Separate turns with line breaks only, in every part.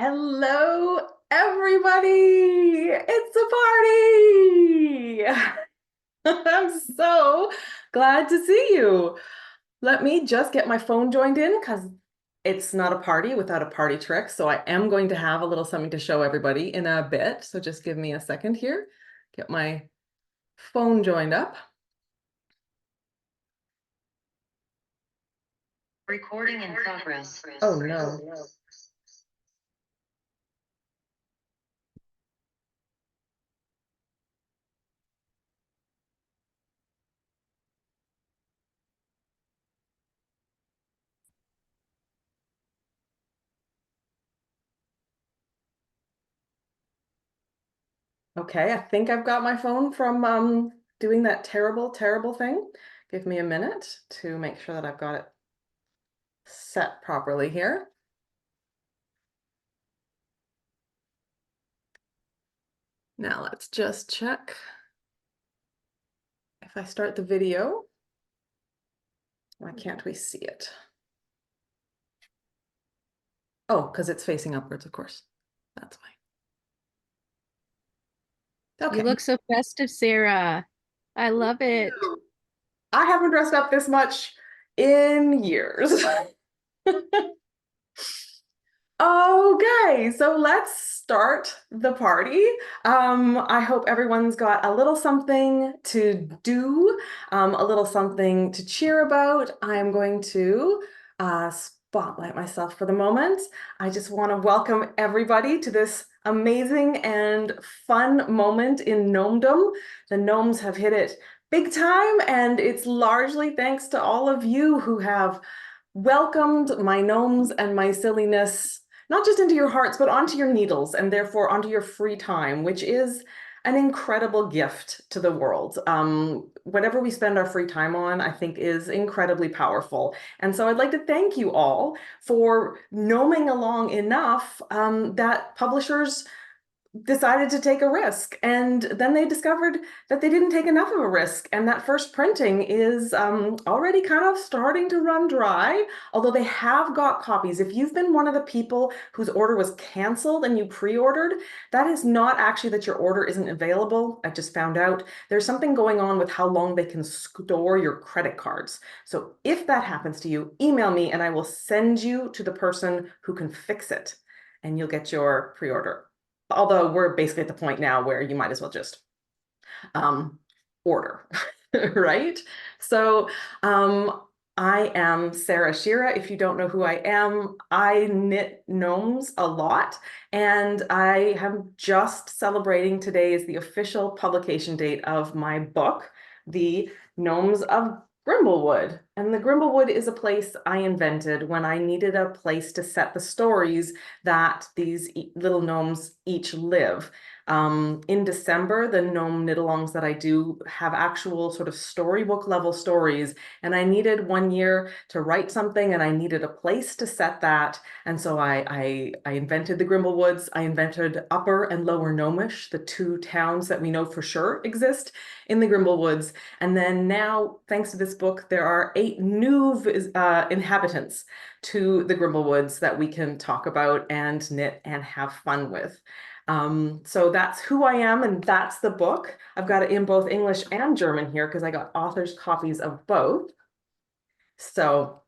Hello, everybody! It's a party! I'm so glad to see you. Let me just get my phone joined in because it's not a party without a party trick. So I am going to have a little something to show everybody in a bit. So just give me a second here. Get my phone joined up.
Recording in progress.
Oh no. Okay, I think I've got my phone from doing that terrible, terrible thing. Give me a minute to make sure that I've got it set properly here. Now let's just check. If I start the video, why can't we see it? Oh, because it's facing upwards, of course. That's why.
You
Okay.
look so festive, Sarah. I love it.
I haven't dressed up this much in years. Okay, so let's start the party. I hope everyone's got a little something to do, a little something to cheer about. I'm going to spotlight myself for the moment. I just want to welcome everybody to this amazing and fun moment in gnomedom. The gnomes have hit it big time, and it's largely thanks to all of you who have welcomed my gnomes and my silliness not just into your hearts, but onto your needles and therefore onto your free time, which is an incredible gift to the world. Whatever we spend our free time on, I think is incredibly powerful. And so I'd like to thank you all for gnoming along enough that publishers decided to take a risk. And then they discovered that they didn't take enough of a risk. And that first printing is already kind of starting to run dry, although they have got copies. If you've been one of the people whose order was canceled and you pre-ordered, that is not actually that your order isn't available. I just found out there's something going on with how long they can store your credit cards. So if that happens to you, email me and I will send you to the person who can fix it and you'll get your pre-order. Although we're basically at the point now where you might as well just order, right? So I am Sarah Shira. If you don't know who I am, I knit gnomes a lot, and I am just celebrating today is the official publication date of my book, The Gnomes of Grimblewood. And the Grimblewood is a place I invented when I needed a place to set the stories that these little gnomes each live. In December, the gnome knitalongs that I do have actual sort of storybook level stories, and I needed 1 year to write something, and I needed a place to set that. And so I invented the Grimblewoods. I invented Upper and Lower Gnomish, the two towns that we know for sure exist in the Grimblewoods. And then now, thanks to this book, there are 8 new inhabitants to the Grimblewoods that we can talk about and knit and have fun with. So that's who I am, and that's the book. I've got it in both English and German here because I got author's copies of both. So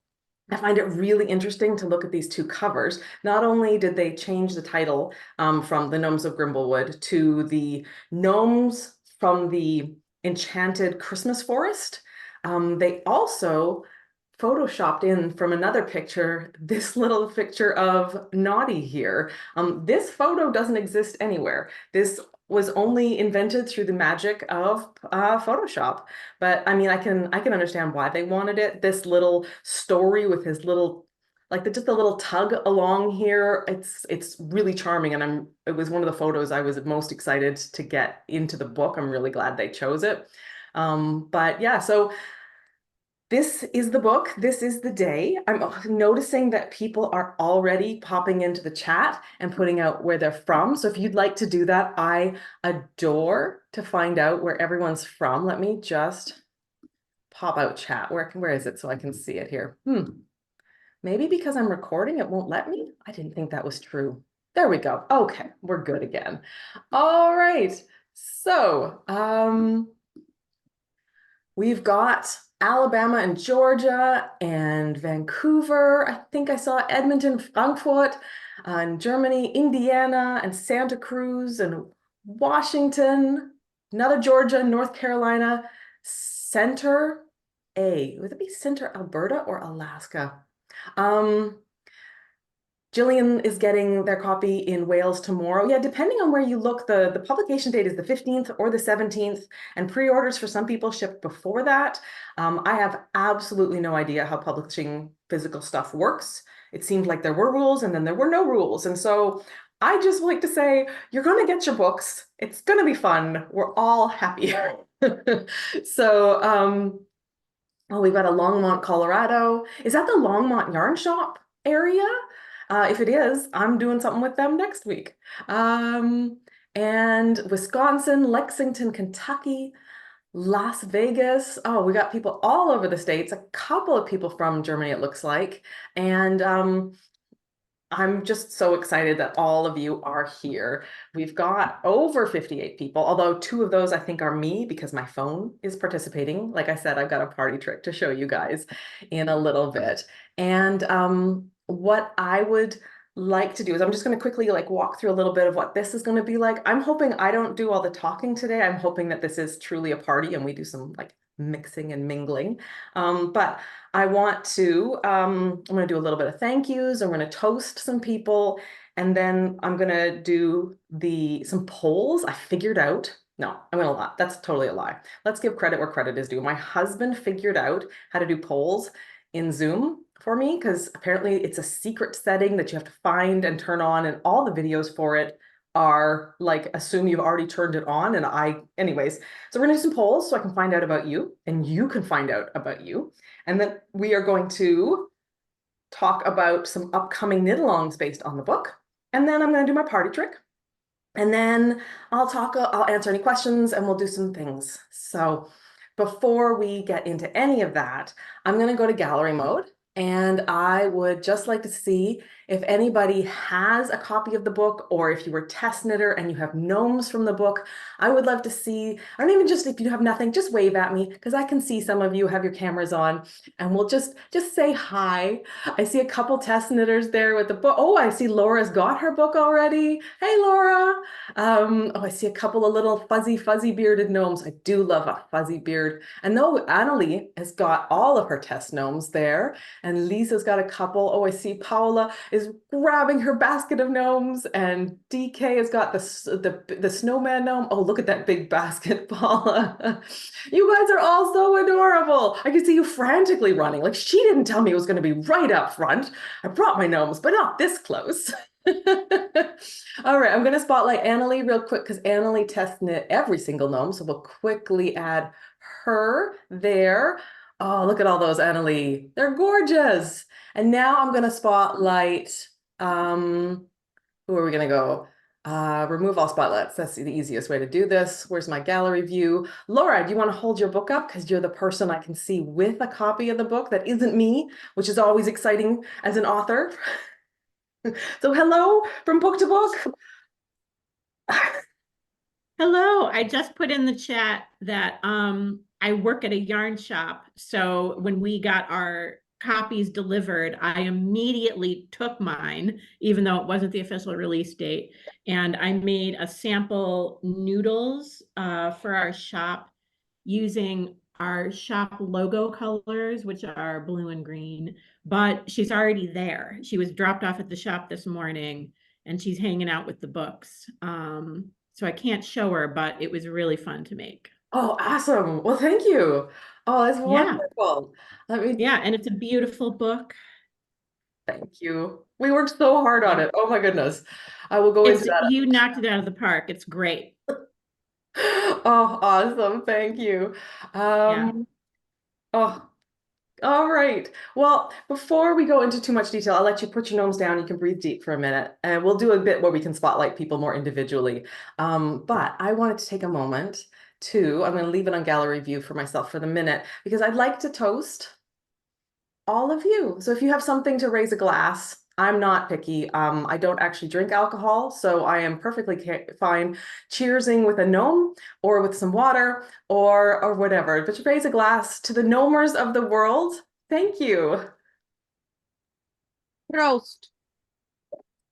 I find it really interesting to look at these two covers. Not only did they change the title from the Gnomes of Grimblewood to the Gnomes from the Enchanted Christmas Forest, they also photoshopped in from another picture, this little picture of Naughty here. This photo doesn't exist anywhere. This was only invented through the magic of Photoshop. But I mean, I can understand why they wanted it. This little story with his little, like just a little tug along here. It's really charming, and it was one of the photos I was most excited to get into the book. I'm really glad they chose it. But yeah, so this is the book. This is the day. I'm noticing that people are already popping into the chat and putting out where they're from. So if you'd like to do that, I adore to find out where everyone's from. Let me just pop out chat. Where is it so I can see it here? Maybe because I'm recording, it won't let me. I didn't think that was true. There we go. Okay, we're good again. All right. So, we've got Alabama and Georgia and Vancouver. I think I saw Edmonton, Frankfurt, and Germany, Indiana, and Santa Cruz, and Washington, another Georgia, North Carolina, Center A. Would it be Center Alberta or Alaska? Um, Jillian is getting their copy in Wales tomorrow. Yeah, depending on where you look, the publication date is the 15th or the 17th, and pre-orders for some people ship before that. I have absolutely no idea how publishing physical stuff works. It seemed like there were rules and then there were no rules. And so I just like to say, you're going to get your books. It's going to be fun. We're all happy. So, oh, we've got a Longmont, Colorado. Is that the Longmont Yarn Shop area? If it is, I'm doing something with them next week. And Wisconsin, Lexington, Kentucky, Las Vegas. Oh, we got people all over the states, a couple of people from Germany, it looks like. And I'm just so excited that all of you are here. We've got over 58 people, although 2 of those I think are me because my phone is participating. Like I said, I've got a party trick to show you guys in a little bit. And what I would like to do is I'm just going to quickly like walk through a little bit of what this is going to be like. I'm hoping I don't do all the talking today. I'm hoping that this is truly a party and we do some like mixing and mingling. But I want to, I'm going to do a little bit of thank yous. I'm going to toast some people, and then I'm going to do some polls I figured out. No, I'm going to lie. That's totally a lie. Let's give credit where credit is due. My husband figured out how to do polls in Zoom for me because apparently it's a secret setting that you have to find and turn on, and all the videos for it are like assume you've already turned it on. And anyways, so we're gonna do some polls so I can find out about you and you can find out about you. And then we are going to talk about some upcoming knit-alongs based on the book. And then I'm going to do my party trick. And then I'll answer any questions and we'll do some things. So before we get into any of that, I'm going to go to gallery mode. And I would just like to see if anybody has a copy of the book, or if you were test knitter and you have gnomes from the book. I would love to see, or even just if you have nothing, just wave at me because I can see some of you have your cameras on, and we'll just say hi. I see a couple test knitters there with the book. Oh, I see Laura's got her book already. Hey, Laura. Oh, I see a couple of little fuzzy bearded gnomes. I do love a fuzzy beard. And though Annalie has got all of her test gnomes there, and Lisa's got a couple. Oh, I see Paula is grabbing her basket of gnomes, and DK has got the snowman gnome. Oh, look at that big basket, Paula. You guys are all so adorable. I can see you frantically running. Like, she didn't tell me it was going to be right up front. I brought my gnomes, but not this close. All right, I'm going to spotlight Annalie real quick because Annalie test knit every single gnome. So we'll quickly add her there. Oh, look at all those, Annalie. They're gorgeous. And now I'm going to spotlight, who are we going to go? Remove all spotlights. That's the easiest way to do this. Where's my gallery view? Laura, do you want to hold your book up? Because you're the person I can see with a copy of the book that isn't me, which is always exciting as an author. So hello from book to book.
Hello, I just put in the chat that I work at a yarn shop. So when we got our copies delivered, I immediately took mine, even though it wasn't the official release date. And I made a sample noodles for our shop using our shop logo colors, which are blue and green. But she's already there. She was dropped off at the shop this morning and she's hanging out with the books. So I can't show her, but it was really fun to make.
Oh, awesome. Well, thank you. Oh, that's
Yeah.
wonderful.
Yeah, and it's a beautiful book.
Thank you. We worked so hard on it. Oh my goodness. I will go into that.
You knocked it out of the park. It's great.
Oh, awesome. Thank you.
Yeah.
Oh, all right. Well, before we go into too much detail, I'll let you put your gnomes down. You can breathe deep for a minute, and we'll do a bit where we can spotlight people more individually. But I wanted to take a moment I'm going to leave it on gallery view for myself for the minute, because I'd like to toast all of you. So if you have something to raise a glass, I'm not picky. I don't actually drink alcohol, so I am perfectly fine cheersing with a gnome or with some water or whatever. But you raise a glass to the gnomers of the world. Thank you.
Roast.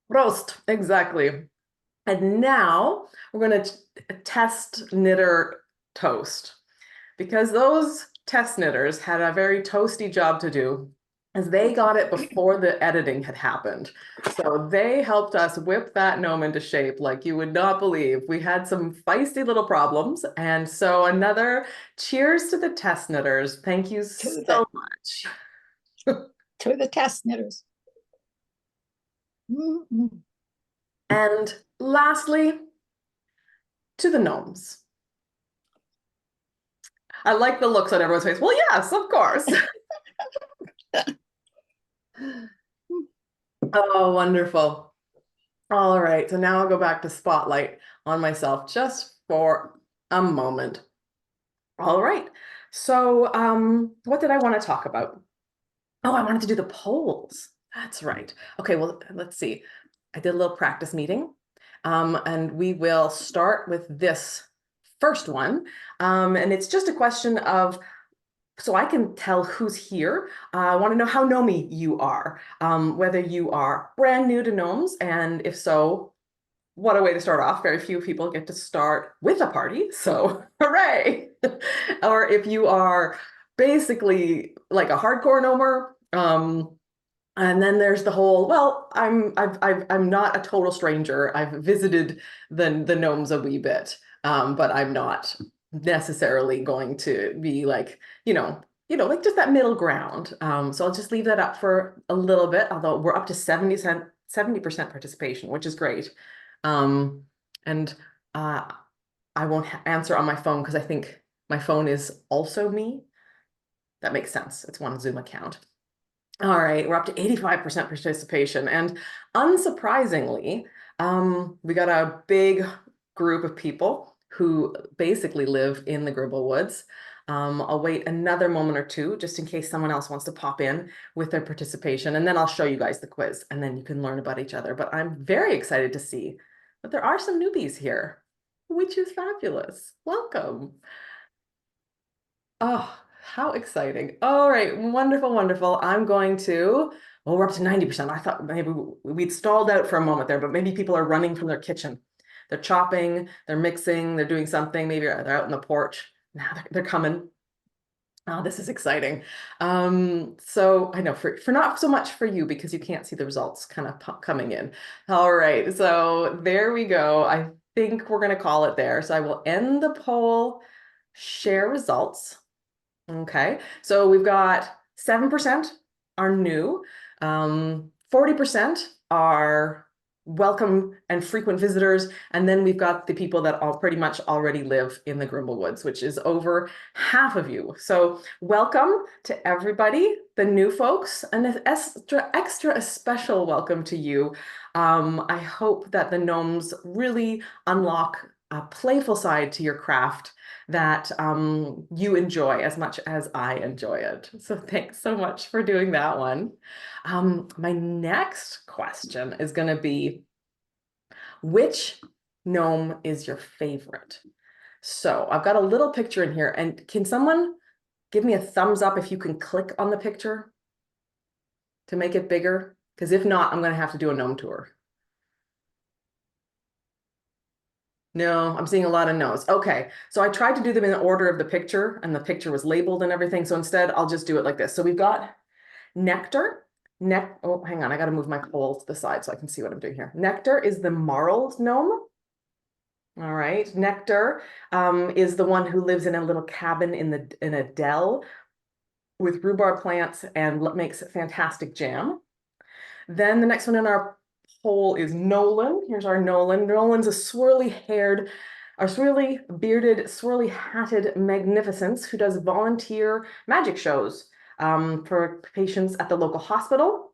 Roast, exactly. And now we're going to test knitter toast, because those test knitters had a very toasty job to do, as they got it before the editing had happened. So they helped us whip that gnome into shape like you would not believe. We had some feisty little problems. And so another cheers to the test knitters. Thank you so much.
To the test knitters. Mm-mm.
And lastly, to the gnomes. I like the looks on everyone's face. Well, yes, of course. Oh, wonderful. All right, so now I'll go back to spotlight on myself just for a moment. All right, so what did I want to talk about? Oh, I wanted to do the polls. That's right. Okay, well, let's see. I did a little practice meeting, and we will start with this first one. And it's just a question of, so I can tell who's here. I want to know how gnomey you are, whether you are brand new to gnomes, and if so, what a way to start off. Very few people get to start with a party, so hooray! Or if you are basically like a hardcore gnomer, and then there's the whole, well, I'm not a total stranger. I've visited the gnomes a wee bit, but I'm not necessarily going to be like, like just that middle ground. So I'll just leave that up for a little bit, although we're up to 70% participation, which is great. And I won't answer on my phone because I think my phone is also me. That makes sense. It's one Zoom account. All right, we're up to 85% participation. And unsurprisingly, we got a big group of people who basically live in the Grimblewoods. I'll wait another moment or two just in case someone else wants to pop in with their participation, and then I'll show you guys the quiz and then you can learn about each other. But I'm very excited to see that there are some newbies here, which is fabulous. Welcome. Oh, how exciting. All right, wonderful, wonderful. I'm going to, well, we're up to 90%. I thought maybe we'd stalled out for a moment there, but maybe people are running from their kitchen. They're chopping, they're mixing, they're doing something. Maybe they're out on the porch. Now they're coming. Oh, this is exciting. So I know for not so much for you because you can't see the results kind of coming in. All right, so there we go. I think we're going to call it there. So I will end the poll, share results. Okay, so we've got 7% are new, 40% are welcome and frequent visitors, and then we've got the people that all pretty much already live in the Grimblewoods, which is over half of you. So welcome to everybody, the new folks, and an extra special welcome to you. I hope that the gnomes really unlock a playful side to your craft that you enjoy as much as I enjoy it. So thanks so much for doing that one. My next question is going to be, which gnome is your favorite? So I've got a little picture in here, and can someone give me a thumbs up if you can click on the picture to make it bigger? Because if not, I'm going to have to do a gnome tour. No, I'm seeing a lot of no's. Okay, so I tried to do them in the order of the picture, and the picture was labeled and everything. So instead, I'll just do it like this. So we've got Nectar. Oh, hang on, I got to move my poll to the side so I can see what I'm doing here. Nectar is the marled gnome. All right, Nectar is the one who lives in a little cabin in a dell with rhubarb plants and makes fantastic jam. Then the next one in our poll is Nolan. Here's our Nolan. Nolan's a swirly bearded, swirly hatted magnificence who does volunteer magic shows for patients at the local hospital.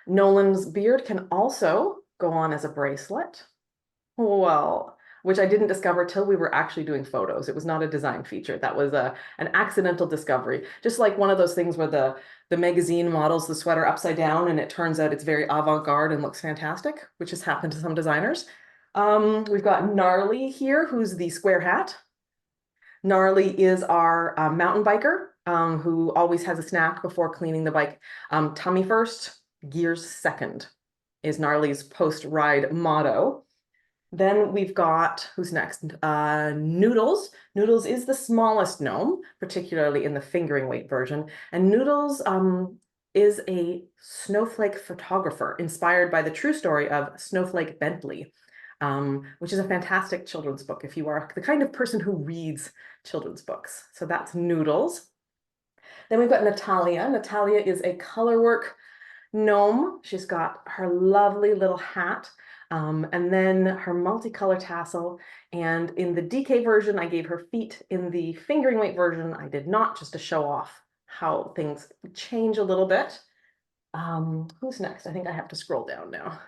Nolan's beard can also go on as a bracelet. Well, which I didn't discover till we were actually doing photos. It was not a design feature. That was an accidental discovery. Just like one of those things where the magazine models the sweater upside down and it turns out it's very avant-garde and looks fantastic, which has happened to some designers. We've got Gnarly here, who's the square hat. Gnarly is our mountain biker who always has a snack before cleaning the bike. Tummy first, gears second is Gnarly's post-ride motto. Then we've got, who's next? Noodles. Noodles is the smallest gnome, particularly in the fingering weight version. And Noodles is a snowflake photographer inspired by the true story of Snowflake Bentley, which is a fantastic children's book if you are the kind of person who reads children's books. So that's Noodles. Then we've got Natalia. Natalia is a colorwork gnome. She's got her lovely little hat. And then her multicolor tassel. And in the DK version, I gave her feet. In the fingering weight version, I did not, just to show off how things change a little bit. Who's next? I think I have to scroll down now.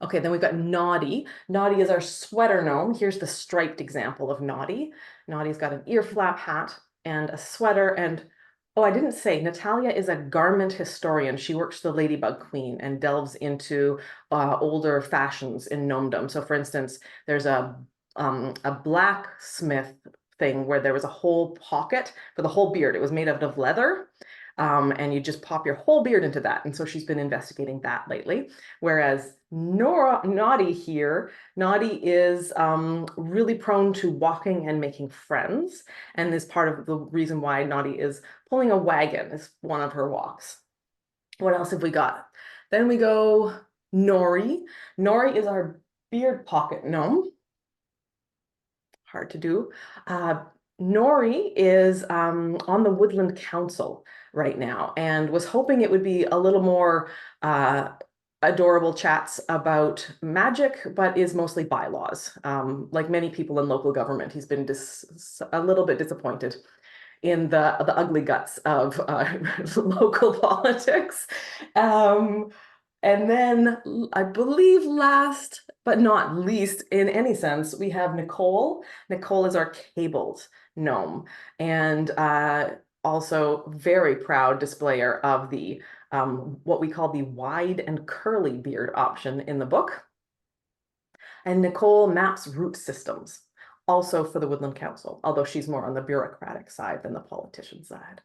Okay, then we've got Naughty. Naughty is our sweater gnome. Here's the striped example of Naughty. Naughty's got an ear flap hat and a sweater. And oh, I didn't say, Natalia is a garment historian. She works the Ladybug Queen and delves into older fashions in gnomedom. So for instance, there's a blacksmith thing where there was a whole pocket for the whole beard. It was made out of leather. And you just pop your whole beard into that. And so she's been investigating that lately. Whereas Naughty here, Naughty is really prone to walking and making friends. And is part of the reason why Naughty is pulling a wagon is one of her walks. What else have we got? Then we go Nori. Nori is our beard pocket gnome. Hard to do. Nori is on the Woodland Council right now and was hoping it would be a little more adorable chats about magic, but is mostly bylaws. Like many people in local government, he's been a little bit disappointed in the ugly guts of local politics. And then I believe last but not least, in any sense, we have Nicole. Nicole is our cabled gnome and also very proud displayer of the what we call the wide and curly beard option in the book. And Nicole maps root systems, also for the Woodland Council, although she's more on the bureaucratic side than the politician side.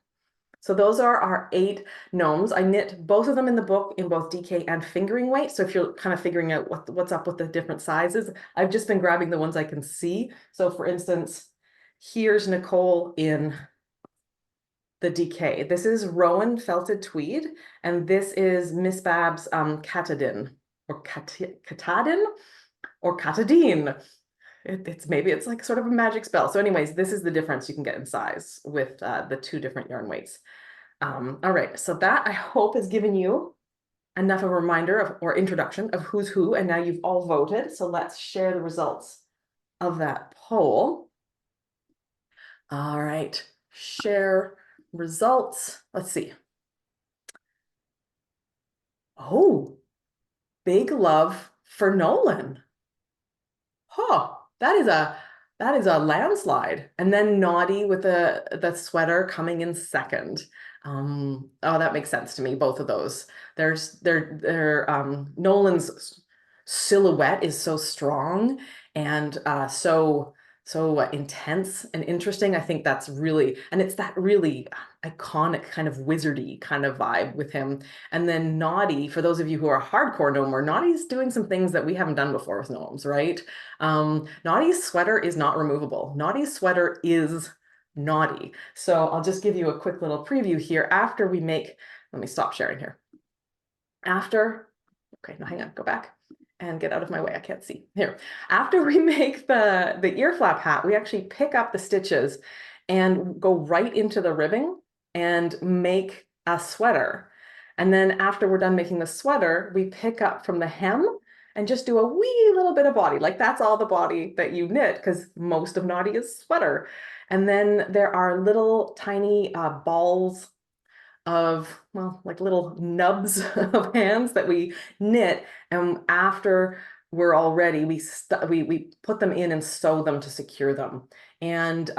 So those are our 8 gnomes. I knit both of them in the book in both DK and fingering weight. So if you're kind of figuring out what's up with the different sizes, I've just been grabbing the ones I can see. So for instance, here's Nicole in the DK. This is Rowan felted tweed, and this is Miss Bab's Katadin or Katadin or Katadine. Maybe it's like sort of a magic spell. So anyways, this is the difference you can get in size with the 2 different yarn weights. All right, so that I hope has given you enough of a reminder of or introduction of who's who, and now you've all voted. So let's share the results of that poll. All right, share results. Let's see. Oh, big love for Nolan. Huh. That is a landslide. And then Naughty with the sweater coming in second. Oh, that makes sense to me, both of those. Nolan's silhouette is so strong and so intense and interesting. I think that's really, and it's that really iconic kind of wizardy kind of vibe with him. And then Naughty, for those of you who are hardcore gnomer, Naughty's doing some things that we haven't done before with gnomes, right? Naughty's sweater is not removable. Naughty's sweater is Naughty. So I'll just give you a quick little preview here after we make, let me stop sharing here. Okay, no, hang on, go back and get out of my way. I can't see here. After we make the ear flap hat, we actually pick up the stitches and go right into the ribbing and make a sweater. And then after we're done making the sweater, we pick up from the hem and just do a wee little bit of body. Like that's all the body that you knit because most of Naughty is sweater. And then there are little tiny balls of, well, like little nubs of hands that we knit. And after we're all ready, we put them in and sew them to secure them. And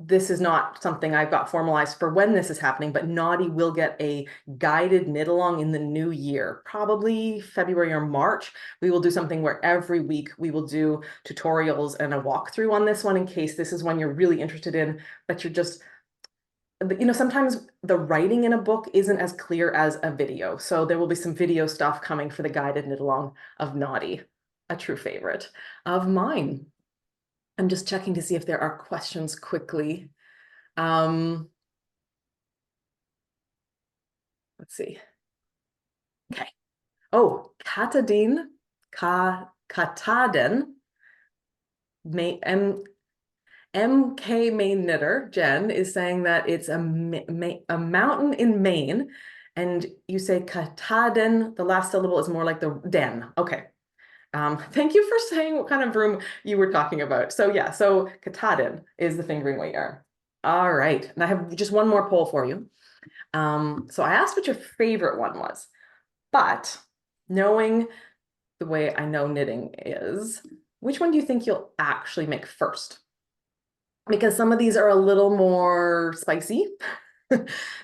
this is not something I've got formalized for when this is happening, but Naughty will get a guided knit along in the new year, probably February or March. We will do something where every week we will do tutorials and a walkthrough on this one in case this is one you're really interested in, but you're just, you know, sometimes the writing in a book isn't as clear as a video. So there will be some video stuff coming for the guided knit along of Naughty, a true favorite of mine. I'm just checking to see if there are questions quickly. Let's see. Okay. Oh, Kataden MK Maine Knitter, Jen, is saying that it's a mountain in Maine, and you say Kataden, the last syllable is more like the den. Okay. Thank you for saying what kind of room you were talking about. So yeah, so Katahdin is the fingering weight yarn. All right, and I have just one more poll for you. So I asked what your favorite one was, but knowing the way I know knitting is, which one do you think you'll actually make first? Because some of these are a little more spicy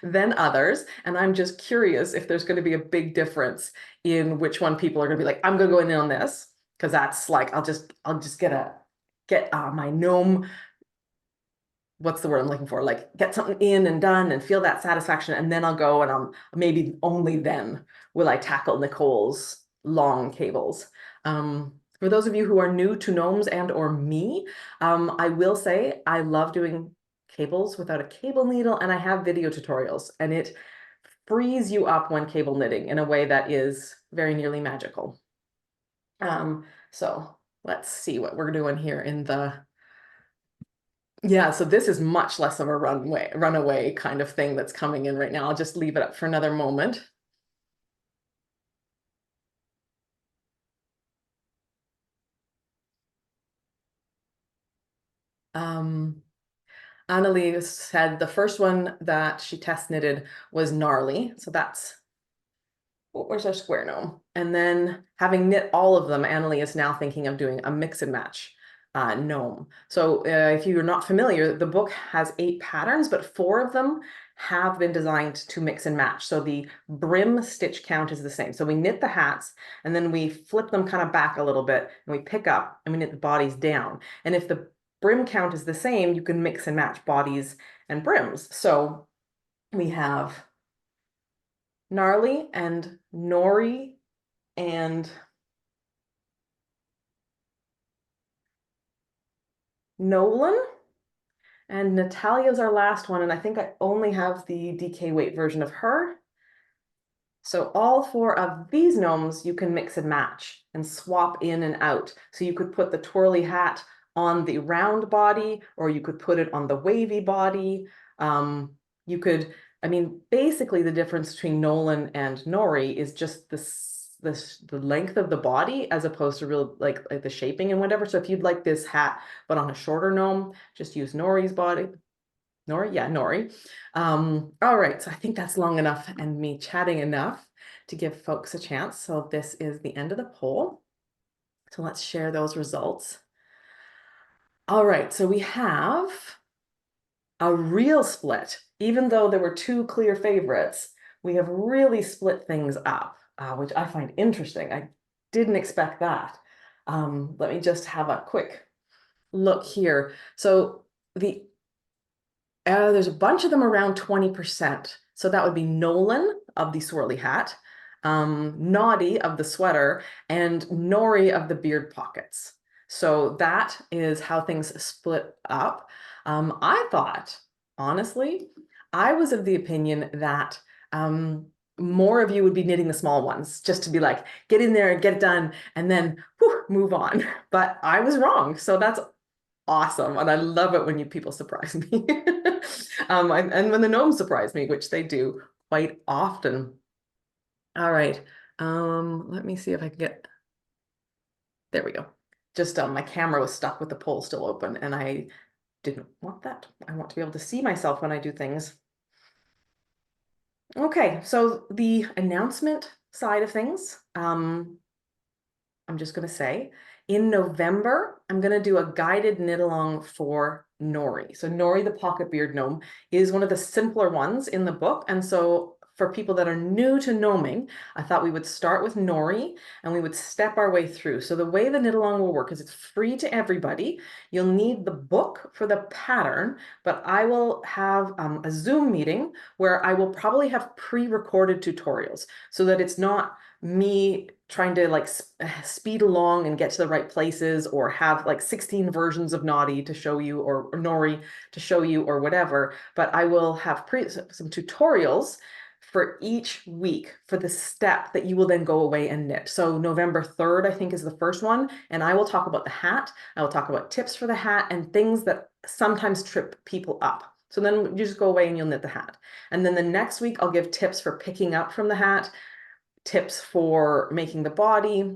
than others. And I'm just curious if there's going to be a big difference in which one people are going to be like, I'm going to go in on this. Because that's like, I'll just get my gnome, what's the word I'm looking for? Like get something in and done and feel that satisfaction. And then I'll go and maybe only then will I tackle Nicole's long cables. For those of you who are new to gnomes and or me, I will say I love doing cables without a cable needle, and I have video tutorials, and it frees you up when cable knitting in a way that is very nearly magical. So let's see what we're doing here in the, yeah, so this is much less of a runaway kind of thing that's coming in right now. I'll just leave it up for another moment. Annalie said the first one that she test knitted was gnarly. So that's, where's our square gnome? And then having knit all of them, Annalie is now thinking of doing a mix and match gnome. So if you're not familiar, the book has 8 patterns, but 4 of them have been designed to mix and match. So the brim stitch count is the same. So we knit the hats and then we flip them kind of back a little bit and we pick up and we knit the bodies down. And if the brim count is the same, you can mix and match bodies and brims. So we have Gnarly and Nori and Nolan. And Natalia's our last one, and I think I only have the DK weight version of her. So all 4 of these gnomes you can mix and match and swap in and out. So you could put the twirly hat on the round body, or you could put it on the wavy body. You could, I mean, basically the difference between Nolan and Nori is just the length of the body as opposed to real like the shaping and whatever. So if you'd like this hat but on a shorter gnome, just use Nori's body. Nori, yeah, Nori. All right, so I think that's long enough and me chatting enough to give folks a chance. So this is the end of the poll. So let's share those results. All right, so we have a real split. Even though there were 2 clear favorites, we have really split things up, which I find interesting. I didn't expect that. Let me just have a quick look here. So there's a bunch of them around 20%. So that would be Nolan of the swirly hat, Naughty of the sweater, and Nori of the beard pockets. So that is how things split up. I thought, honestly, I was of the opinion that more of you would be knitting the small ones, just to be like, get in there and get it done, and then whew, move on. But I was wrong. So that's awesome. And I love it when you people surprise me. And when the gnomes surprise me, which they do quite often. All right. Let me see if I can get, there we go. Just my camera was stuck with the poll still open and I didn't want that. I want to be able to see myself when I do things. Okay, so the announcement side of things. I'm just going to say, in November, I'm going to do a guided knit along for Nori. So Nori, the pocket beard gnome, is one of the simpler ones in the book. And so for people that are new to gnoming, I thought we would start with Nori and we would step our way through. So the way the knit along will work is it's free to everybody. You'll need the book for the pattern, but I will have a Zoom meeting where I will probably have pre-recorded tutorials so that it's not me trying to like speed along and get to the right places, or have like 16 versions of Naughty to show you, or Nori to show you, or whatever. But I will have some tutorials for each week for the step that you will then go away and knit. So November 3rd, I think, is the first one. And I will talk about the hat. I will talk about tips for the hat and things that sometimes trip people up. So then you just go away and you'll knit the hat. And then the next week, I'll give tips for picking up from the hat, tips for making the body.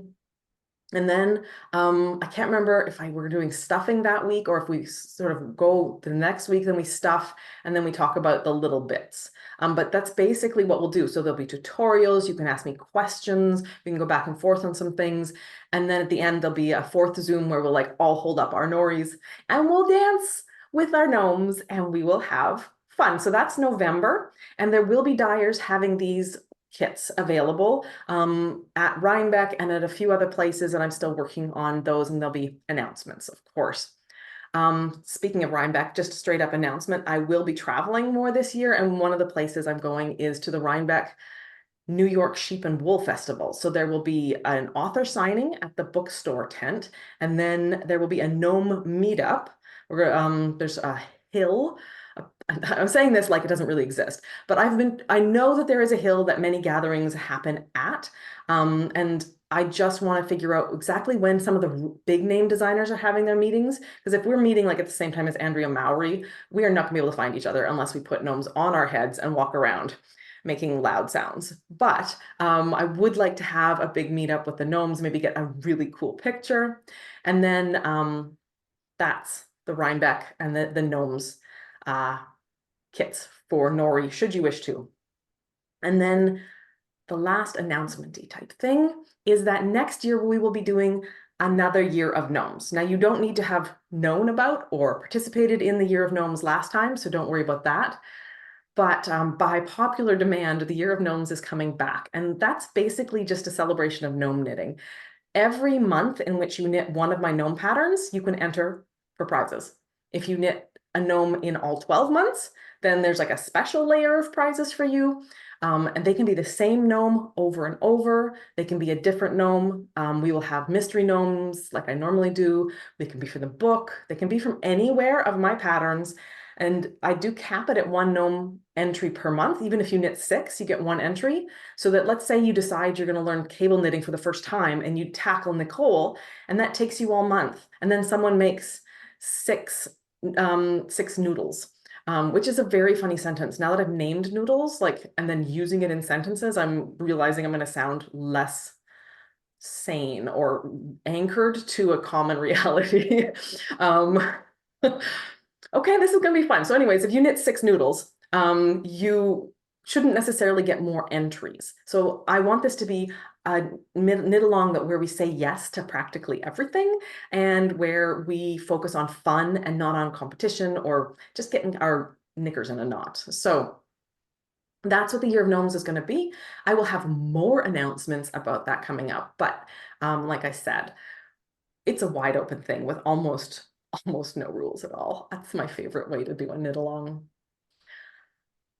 And then I can't remember if we're doing stuffing that week, or if we sort of go the next week, then we stuff, and then we talk about the little bits. But that's basically what we'll do. So there'll be tutorials, you can ask me questions, we can go back and forth on some things. And then at the end, there'll be a fourth Zoom where we'll like all hold up our noris and we'll dance with our gnomes and we will have fun. So that's November, and there will be dyers having these kits available at Rhinebeck and at a few other places, and I'm still working on those, and there'll be announcements, of course. Speaking of Rhinebeck, just a straight up announcement, I will be traveling more this year, and one of the places I'm going is to the Rhinebeck New York Sheep and Wool Festival. So there will be an author signing at the bookstore tent, and then there will be a gnome meetup. There's a hill. I'm saying this like it doesn't really exist, but I know that there is a hill that many gatherings happen at. And I just want to figure out exactly when some of the big name designers are having their meetings. Because if we're meeting like at the same time as Andrea Mowry, we are not gonna be able to find each other unless we put gnomes on our heads and walk around making loud sounds. But I would like to have a big meetup with the gnomes, maybe get a really cool picture. And then that's the Rhinebeck and the gnomes kits for Nori, should you wish to. And then the last announcement-y type thing is that next year we will be doing another Year of Gnomes. Now, you don't need to have known about or participated in the Year of Gnomes last time, so don't worry about that. But by popular demand, the Year of Gnomes is coming back, and that's basically just a celebration of gnome knitting. Every month in which you knit one of my gnome patterns, you can enter for prizes. If you knit a gnome in all 12 months, then there's like a special layer of prizes for you. And they can be the same gnome over and over. They can be a different gnome. We will have mystery gnomes like I normally do. They can be from the book. They can be from anywhere of my patterns. And I do cap it at 1 gnome entry per month. Even if you knit 6, you get 1 entry. So that, let's say you decide you're going to learn cable knitting for the first time and you tackle Nicole, and that takes you all month. And then someone makes 6 noodles. Which is a very funny sentence. Now that I've named noodles, like, and then using it in sentences, I'm realizing I'm going to sound less sane or anchored to a common reality. Okay, this is going to be fun. So anyways, if you knit 6 noodles, you shouldn't necessarily get more entries. So I want this to be a knit along that where we say yes to practically everything, and where we focus on fun and not on competition or just getting our knickers in a knot. So that's what the Year of Gnomes is going to be. I will have more announcements about that coming up, but like I said, it's a wide open thing with almost no rules at all. That's my favorite way to do a knit along.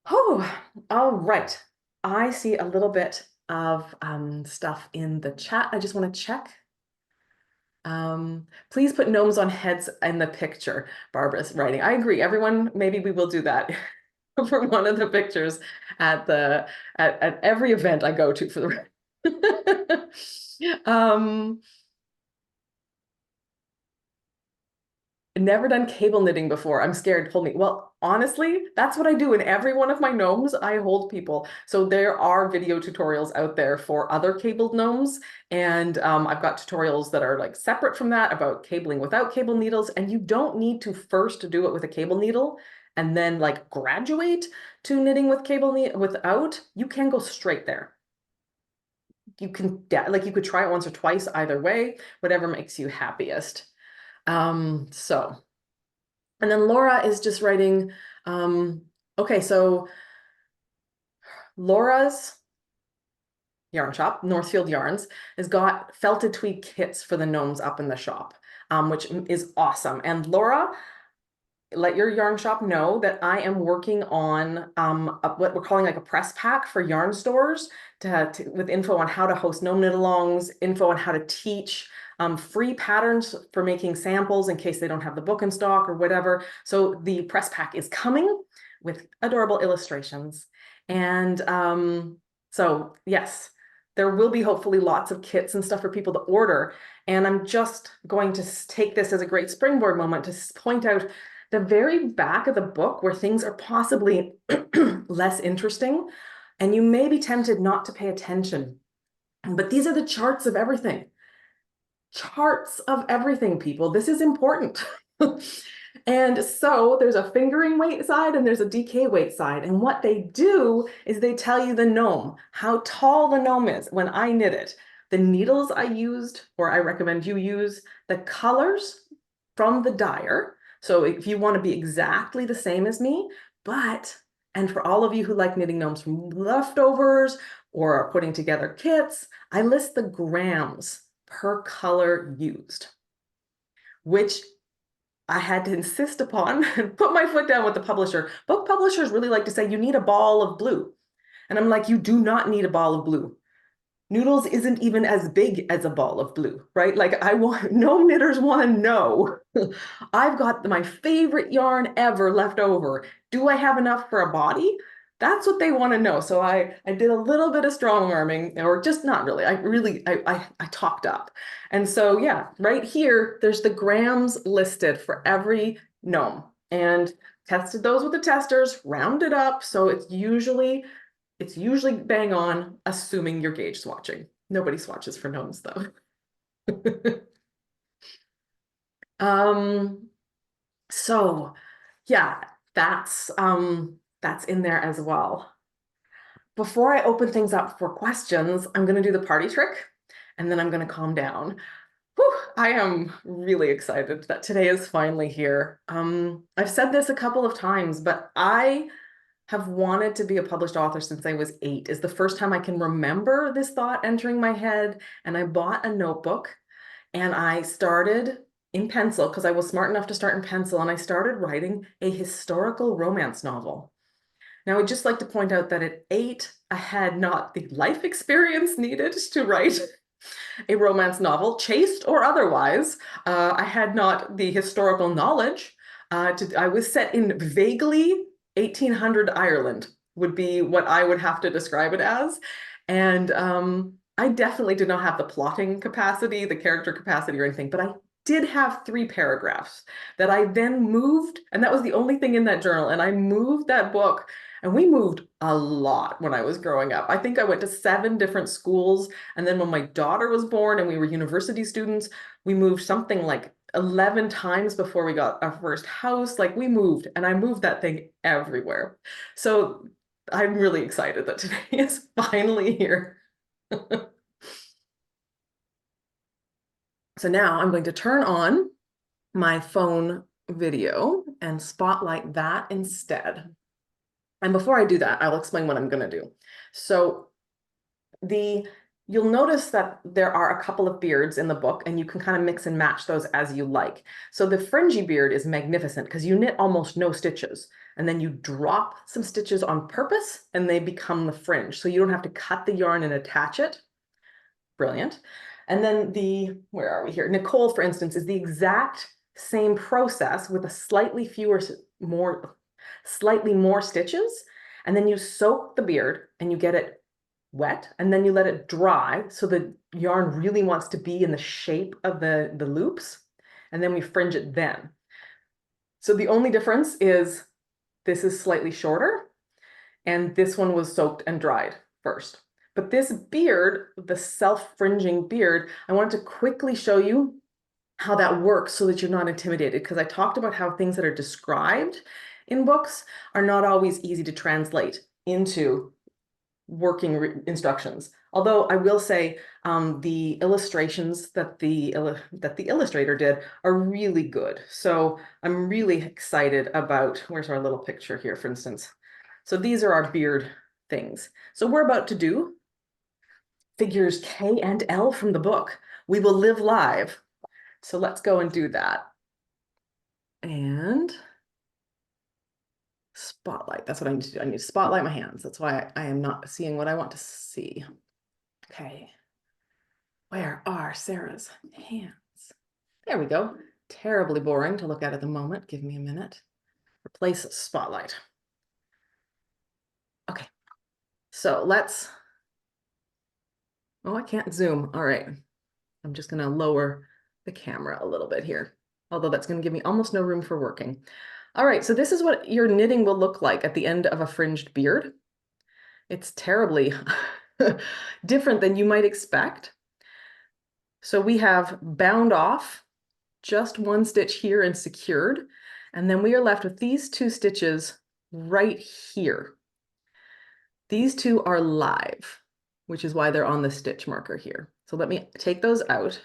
Oh, all right. I see a little bit of stuff in the chat. I just want to check. Please put gnomes on heads in the picture, Barbara's writing. I agree. Everyone, maybe we will do that for one of the pictures at every event I go to for the never done cable knitting before. I'm scared. Hold me. Well, honestly, that's what I do in every one of my gnomes. I hold people. So there are video tutorials out there for other cabled gnomes. And I've got tutorials that are like separate from that about cabling without cable needles. And you don't need to first do it with a cable needle and then like graduate to knitting with cable without. You can go straight there. you can like you could try it once or twice either way, whatever makes you happiest. So, and then Laura is just writing, okay, so Laura's yarn shop, Northfield Yarns, has got felted tweed kits for the gnomes up in the shop, which is awesome. And Laura, let your yarn shop know that I am working on what we're calling like a press pack for yarn stores with info on how to host gnome knit-alongs, info on how to teach, free patterns for making samples in case they don't have the book in stock or whatever. So the press pack is coming with adorable illustrations. And so yes, there will be hopefully lots of kits and stuff for people to order. And I'm just going to take this as a great springboard moment to point out the very back of the book where things are possibly less interesting, and you may be tempted not to pay attention. But these are the charts of everything. Charts of everything, people. This is important. And so there's a fingering weight side and there's a DK weight side. And what they do is they tell you the gnome, how tall the gnome is when I knit it, the needles I used, or I recommend you use, the colors from the dyer. So if you want to be exactly the same as me, and for all of you who like knitting gnomes from leftovers or are putting together kits, I list the grams per color used, which I had to insist upon and put my foot down with the publisher. Book publishers really like to say you need a ball of blue. And I'm like, you do not need a ball of blue. Noodles isn't even as big as a ball of blue, right? Like gnome knitters want to know. I've got my favorite yarn ever left over. Do I have enough for a body? That's what they want to know. So I did a little bit of strong arming, or just not really. I talked up. And so yeah, right here, there's the grams listed for every gnome, and tested those with the testers, rounded up. So it's usually bang on, assuming you're gauge swatching. Nobody swatches for gnomes though. So yeah, that's in there as well. Before I open things up for questions, I'm going to do the party trick, and then I'm going to calm down. Whew, I am really excited that today is finally here. I've said this a couple of times, but I have wanted to be a published author since I was 8. Is the first time I can remember this thought entering my head. And I bought a notebook and I started in pencil, because I was smart enough to start in pencil, and I started writing a historical romance novel. Now, I'd just like to point out that at 8, I had not the life experience needed to write a romance novel, chaste or otherwise. I had not the historical knowledge. I was set in vaguely 1800 Ireland, would be what I would have to describe it as. And I definitely did not have the plotting capacity, the character capacity or anything, but I did have 3 paragraphs that I then moved, and that was the only thing in that journal. And I moved that book, and we moved a lot when I was growing up. I think I went to 7 different schools. And then when my daughter was born and we were university students, we moved something like 11 times before we got our first house. Like, we moved, and I moved that thing everywhere. So I'm really excited that today is finally here. So now I'm going to turn on my phone video and spotlight that instead. And before I do that, I'll explain what I'm going to do. So you'll notice that there are a couple of beards in the book, and you can kind of mix and match those as you like. So the fringy beard is magnificent because you knit almost no stitches, and then you drop some stitches on purpose and they become the fringe. So you don't have to cut the yarn and attach it. Brilliant. And then where are we here? Nicole, for instance, is the exact same process with a slightly more stitches. And then you soak the beard and you get it wet, and then you let it dry so the yarn really wants to be in the shape of the loops, and then we fringe it then. So the only difference is this is slightly shorter, and this one was soaked and dried first. But this beard, the self-fringing beard, I wanted to quickly show you how that works so that you're not intimidated, because I talked about how things that are described in books are not always easy to translate into working instructions. Although I will say the illustrations that the illustrator did are really good. So I'm really excited about, where's our little picture here, for instance. So these are our beard things. So we're about to do figures K and L from the book. We will live live. So let's go and do that. And spotlight, that's what I need to do. I need to spotlight my hands. That's why I am not seeing what I want to see. Okay. Where are Sarah's hands? There we go. Terribly boring to look at the moment. Give me a minute. Replace spotlight. Okay. So let's, oh, I can't zoom. All right. I'm just gonna lower the camera a little bit here, although that's gonna give me almost no room for working. All right, so this is what your knitting will look like at the end of a fringed beard. It's terribly different than you might expect. So we have bound off just one stitch here and secured, and then we are left with these 2 stitches right here. These 2 are live, which is why they're on the stitch marker here. So let me take those out.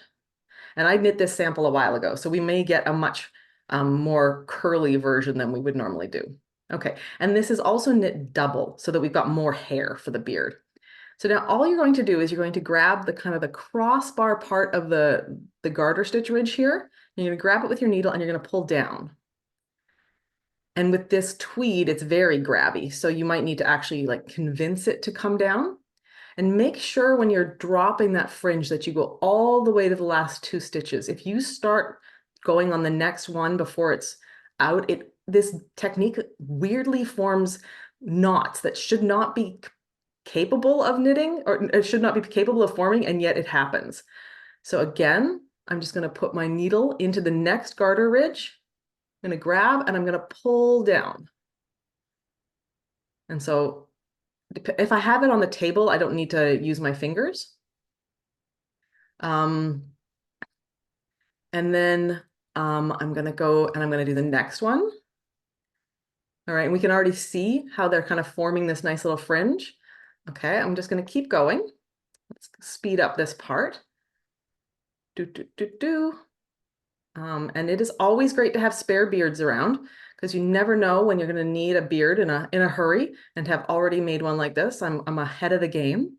And I knit this sample a while ago, so we may get a much more curly version than we would normally do. Okay, and this is also knit double so that we've got more hair for the beard. So now all you're going to do is you're going to grab the kind of the crossbar part of the garter stitch ridge here. And you're gonna grab it with your needle and you're gonna pull down. And with this tweed, it's very grabby. So you might need to actually like convince it to come down. And make sure when you're dropping that fringe that you go all the way to the last 2 stitches. If you start going on the next one before it's out, this technique weirdly forms knots that should not be capable of knitting, or it should not be capable of forming, and yet it happens. So again, I'm just going to put my needle into the next garter ridge. I'm going to grab and I'm going to pull down. And so if I have it on the table, I don't need to use my fingers. And then I'm gonna go and I'm gonna do the next one. All right, and we can already see how they're kind of forming this nice little fringe. Okay, I'm just gonna keep going. Let's speed up this part. And it is always great to have spare beards around because you never know when you're gonna need a beard in a hurry, and have already made one like this. I'm ahead of the game.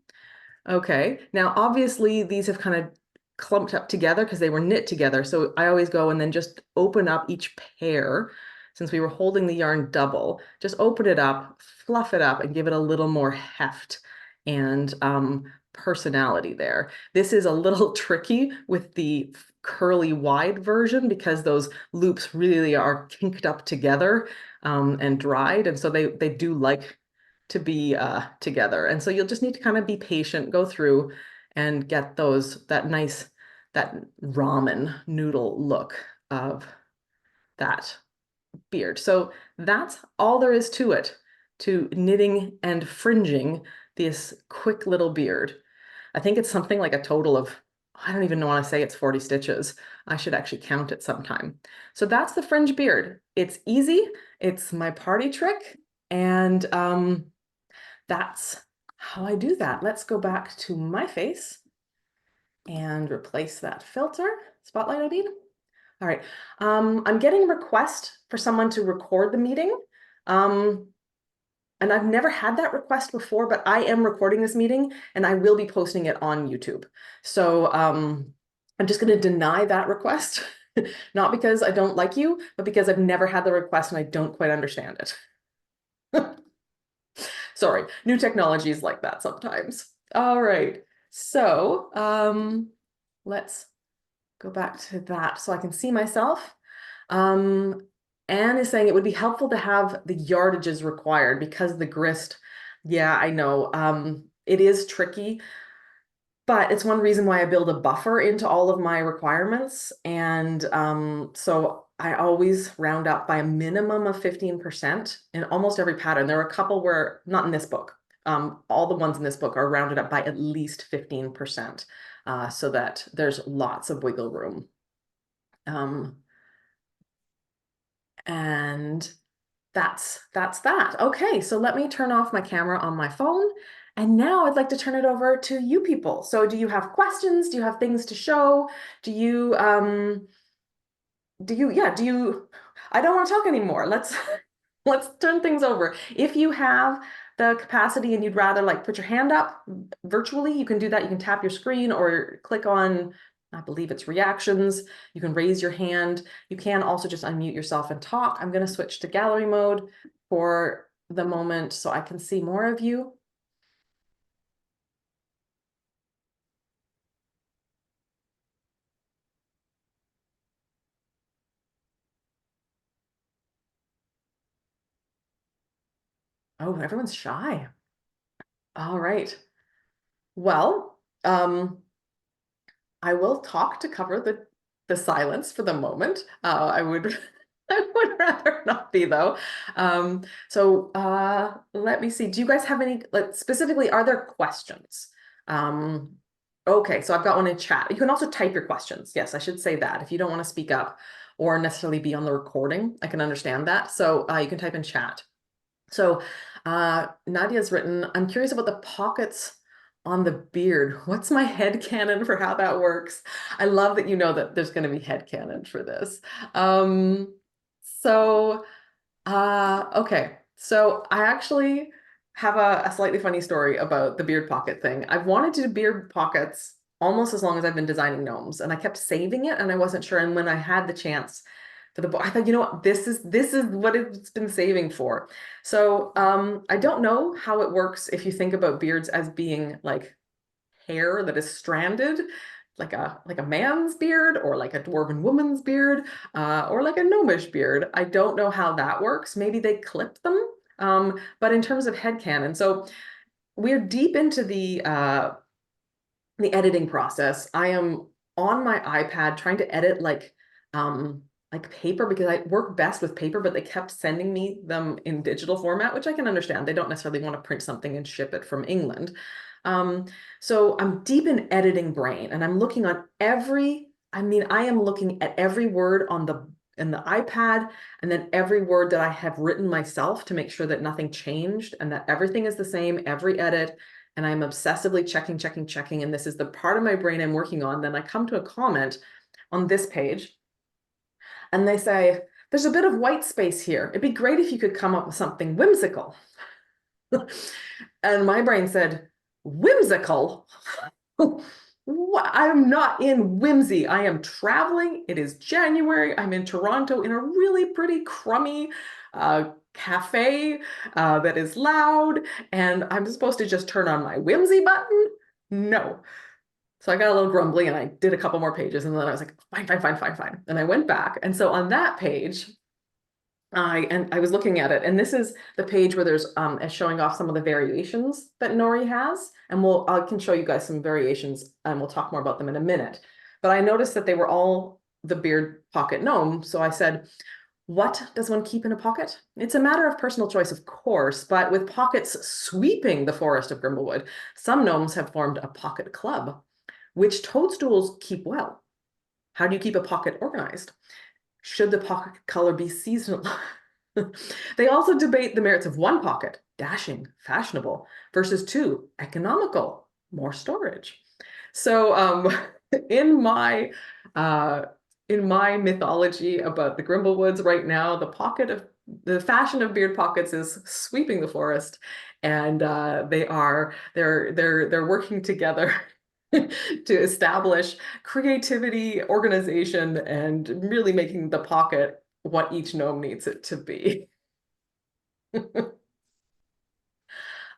Okay, now obviously these have kind of clumped up together because they were knit together. So I always go and then just open up each pair. Since we were holding the yarn double, just open it up, fluff it up, and give it a little more heft and personality there. This is a little tricky with the curly wide version because those loops really are kinked up together and dried. And so they do like to be together. And so you'll just need to kind of be patient, go through and get that ramen noodle look of that beard. So that's all there is to it, to knitting and fringing this quick little beard. I think it's something like a total of, I don't even want to say it's 40 stitches. I should actually count it sometime. So that's the fringe beard. It's easy. It's my party trick. And that's how I do that. Let's go back to my face and replace that filter, spotlight I mean. All right, I'm getting a request for someone to record the meeting. And I've never had that request before, but I am recording this meeting and I will be posting it on YouTube. So I'm just gonna deny that request, not because I don't like you, but because I've never had the request and I don't quite understand it. Sorry, new technology is like that sometimes. All right, so let's go back to that so I can see myself. Anne is saying it would be helpful to have the yardages required because the grist, yeah, I know, it is tricky, but it's one reason why I build a buffer into all of my requirements. And so I always round up by a minimum of 15% in almost every pattern. There are a couple where, not in this book, all the ones in this book are rounded up by at least 15%, so that there's lots of wiggle room. And that's that. Okay, so let me turn off my camera on my phone. And now I'd like to turn it over to you people. So do you have questions? Do you have things to show? Do you, I don't want to talk anymore. Let's let's turn things over. If you have the capacity and you'd rather like put your hand up virtually, you can do that. You can tap your screen or click on, I believe it's reactions. You can raise your hand. You can also just unmute yourself and talk. I'm going to switch to gallery mode for the moment so I can see more of you. Oh, everyone's shy. All right. Well, I will talk to cover the silence for the moment. I would I would rather not be though. Let me see. Do you guys have any, like, specifically, are there questions? Okay, so I've got one in chat. You can also type your questions. Yes, I should say that. If you don't want to speak up or necessarily be on the recording, I can understand that. So you can type in chat. So Nadia's written, I'm curious about the pockets on the beard. What's my headcanon for how that works? I love that you know that there's going to be headcanon for this. Okay. So I actually have a slightly funny story about the beard pocket thing. I've wanted to do beard pockets almost as long as I've been designing gnomes, and I kept saving it and I wasn't sure. And when I had the chance for the book, I thought, you know what, this is what it's been saving for. So I don't know how it works if you think about beards as being like hair that is stranded, like a man's beard or like a dwarven woman's beard, or like a gnomish beard. I don't know how that works. Maybe they clip them. But in terms of headcanon, so we're deep into the editing process. I am on my iPad trying to edit like paper, because I work best with paper, but they kept sending me them in digital format, which I can understand. They don't necessarily want to print something and ship it from England. So I'm deep in editing brain, and I'm looking on I am looking at every word in the iPad, and then every word that I have written myself to make sure that nothing changed and that everything is the same, every edit. And I'm obsessively checking. And this is the part of my brain I'm working on. Then I come to a comment on this page and they say, there's a bit of white space here. It'd be great if you could come up with something whimsical. And my brain said, whimsical? I'm not in whimsy. I am traveling. It is January. I'm in Toronto in a really pretty crummy cafe that is loud, and I'm supposed to just turn on my whimsy button? No. So I got a little grumbly and I did a couple more pages, and then I was like, fine. And I went back. And so on that page, I was looking at it, and this is the page where there's showing off some of the variations that Nori has, and I can show you guys some variations, and we'll talk more about them in a minute. But I noticed that they were all the beard pocket gnome, so I said, what does one keep in a pocket? It's a matter of personal choice, of course, but with pockets sweeping the forest of Grimblewood, some gnomes have formed a pocket club. Which toadstools keep well? How do you keep a pocket organized? Should the pocket color be seasonal? They also debate the merits of one pocket, dashing, fashionable, versus two, economical, more storage. So in my mythology about the Grimblewoods right now, the fashion of beard pockets is sweeping the forest, and they're working together to establish creativity, organization, and really making the pocket what each gnome needs it to be.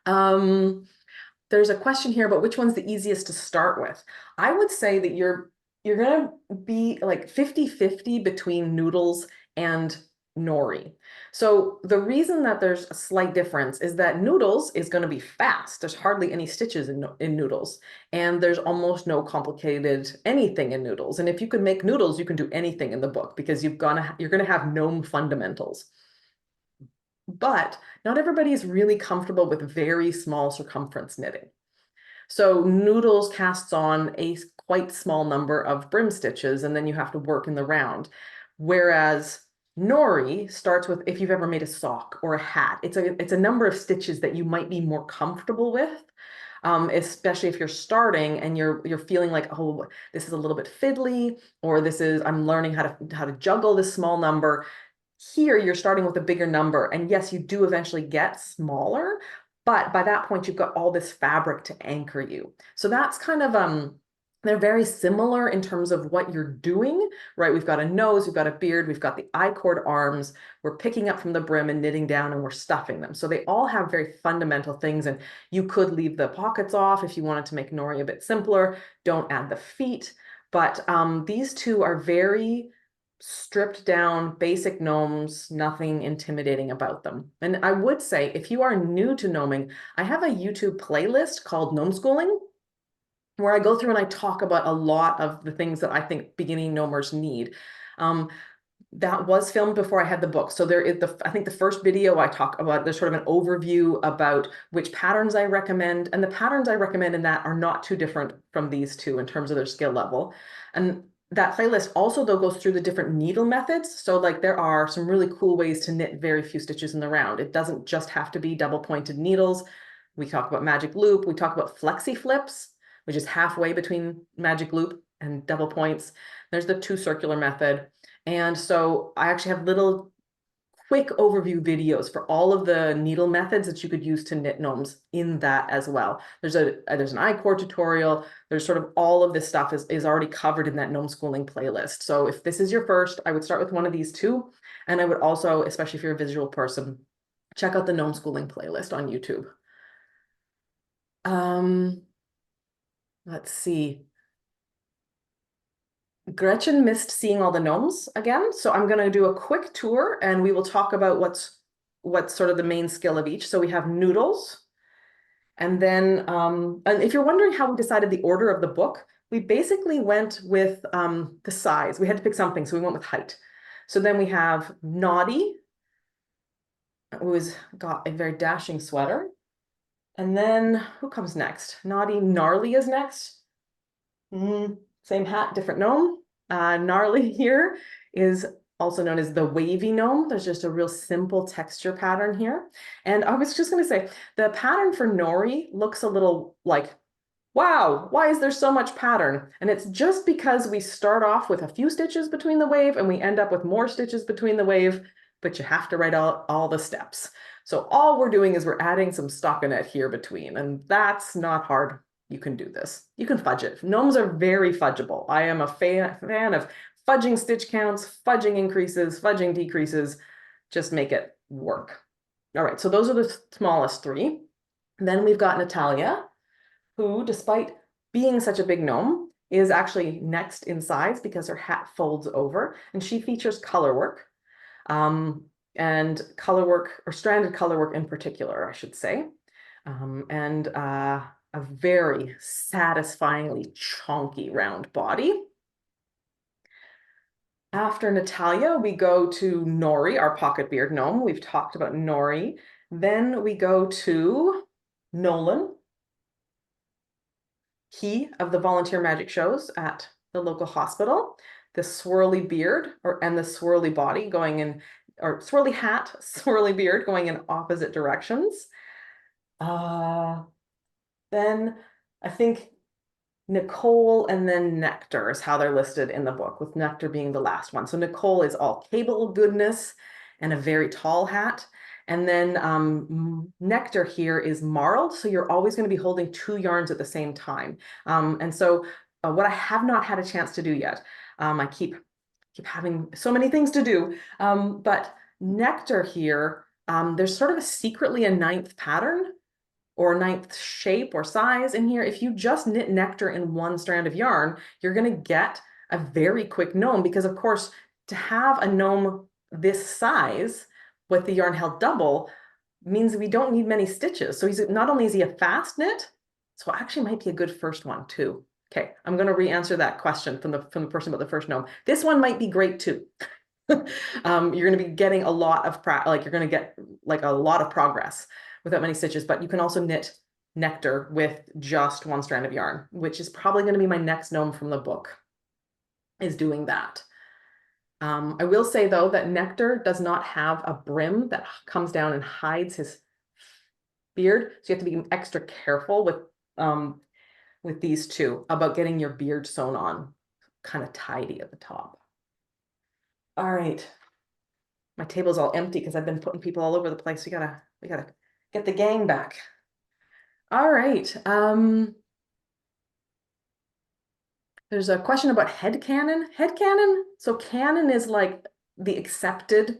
There's a question here about which one's the easiest to start with. I would say that you're gonna be like 50-50 between noodles and nori. So the reason that there's a slight difference is that noodles is going to be fast. There's hardly any stitches in noodles, and there's almost no complicated anything in noodles. And if you can make noodles, you can do anything in the book, because you're gonna have gnome fundamentals. But not everybody is really comfortable with very small circumference knitting. So noodles casts on a quite small number of brim stitches, and then you have to work in the round. Whereas Nori starts with, if you've ever made a sock or a hat, it's a number of stitches that you might be more comfortable with. Especially if you're starting and you're feeling like, oh, this is a little bit fiddly, or this is, I'm learning how to juggle this small number. Here you're starting with a bigger number, and yes, you do eventually get smaller, but by that point you've got all this fabric to anchor you. So that's kind of they're very similar in terms of what you're doing, right? We've got a nose, we've got a beard, we've got the I-cord arms, we're picking up from the brim and knitting down and we're stuffing them. So they all have very fundamental things, and you could leave the pockets off if you wanted to make Nori a bit simpler. Don't add the feet, but these two are very stripped down, basic gnomes, nothing intimidating about them. And I would say, if you are new to gnoming, I have a YouTube playlist called Gnome Schooling, where I go through and I talk about a lot of the things that I think beginning gnomers need. That was filmed before I had the book. So there is I think the first video I talk about, there's sort of an overview about which patterns I recommend. And the patterns I recommend in that are not too different from these two in terms of their skill level. And that playlist also though goes through the different needle methods. So like there are some really cool ways to knit very few stitches in the round. It doesn't just have to be double pointed needles. We talk about magic loop. We talk about flexi flips, which is halfway between magic loop and double points. There's the 2 circular method. And so I actually have little quick overview videos for all of the needle methods that you could use to knit gnomes in that as well. There's an I-cord tutorial. There's sort of all of this stuff is already covered in that gnome schooling playlist. So if this is your first, I would start with one of these two. And I would also, especially if you're a visual person, check out the gnome schooling playlist on YouTube. Let's see. Gretchen missed seeing all the gnomes again, so I'm going to do a quick tour and we will talk about what's sort of the main skill of each. So we have noodles, and then and if you're wondering how we decided the order of the book, we basically went with the size. We had to pick something, so we went with height. So then we have Naughty, who's got a very dashing sweater. And then who comes next? Naughty Gnarly is next. Same hat, different gnome. Gnarly here is also known as the wavy gnome. There's just a real simple texture pattern here. And I was just going to say, the pattern for Nori looks a little like, wow, why is there so much pattern? And it's just because we start off with a few stitches between the wave and we end up with more stitches between the wave, but you have to write out all the steps. So all we're doing is we're adding some stockinette here between, and that's not hard. You can do this. You can fudge it. Gnomes are very fudgeable. I am a fan of fudging stitch counts, fudging increases, fudging decreases. Just make it work. All right, so those are the smallest 3. Then we've got Natalia, who, despite being such a big gnome, is actually next in size because her hat folds over, and she features color work. And color work, or stranded color work in particular, I should say. And a very satisfyingly chunky round body. After Natalia, we go to Nori, our pocket beard gnome. We've talked about Nori. Then we go to Nolan, he of the volunteer magic shows at the local hospital. The swirly beard and the swirly body going in, or swirly hat, swirly beard going in opposite directions. Then I think Nicole and then Nectar is how they're listed in the book, with Nectar being the last one. So Nicole is all cable goodness and a very tall hat. And then Nectar here is marled, so you're always going to be holding 2 yarns at the same time. And so what I have not had a chance to do yet, I keep having so many things to do, but Nectar here, there's sort of secretly a 9th pattern or 9th shape or size in here. If you just knit Nectar in 1 strand of yarn, you're going to get a very quick gnome, because of course, to have a gnome this size with the yarn held double means we don't need many stitches. So he's not only is he a fast knit, so actually might be a good first one too. Okay, I'm going to re-answer that question from the person about the first gnome. This one might be great too. You're going to be getting a lot of you're going to get like a lot of progress without many stitches, but you can also knit Nectar with just 1 strand of yarn, which is probably going to be my next gnome from the book, is doing that. I will say though that Nectar does not have a brim that comes down and hides his beard. So you have to be extra careful with these two about getting your beard sewn on kind of tidy at the top. All right. My table's all empty because I've been putting people all over the place. We gotta get the gang back. All right. There's a question about headcanon. Headcanon. So canon is like the accepted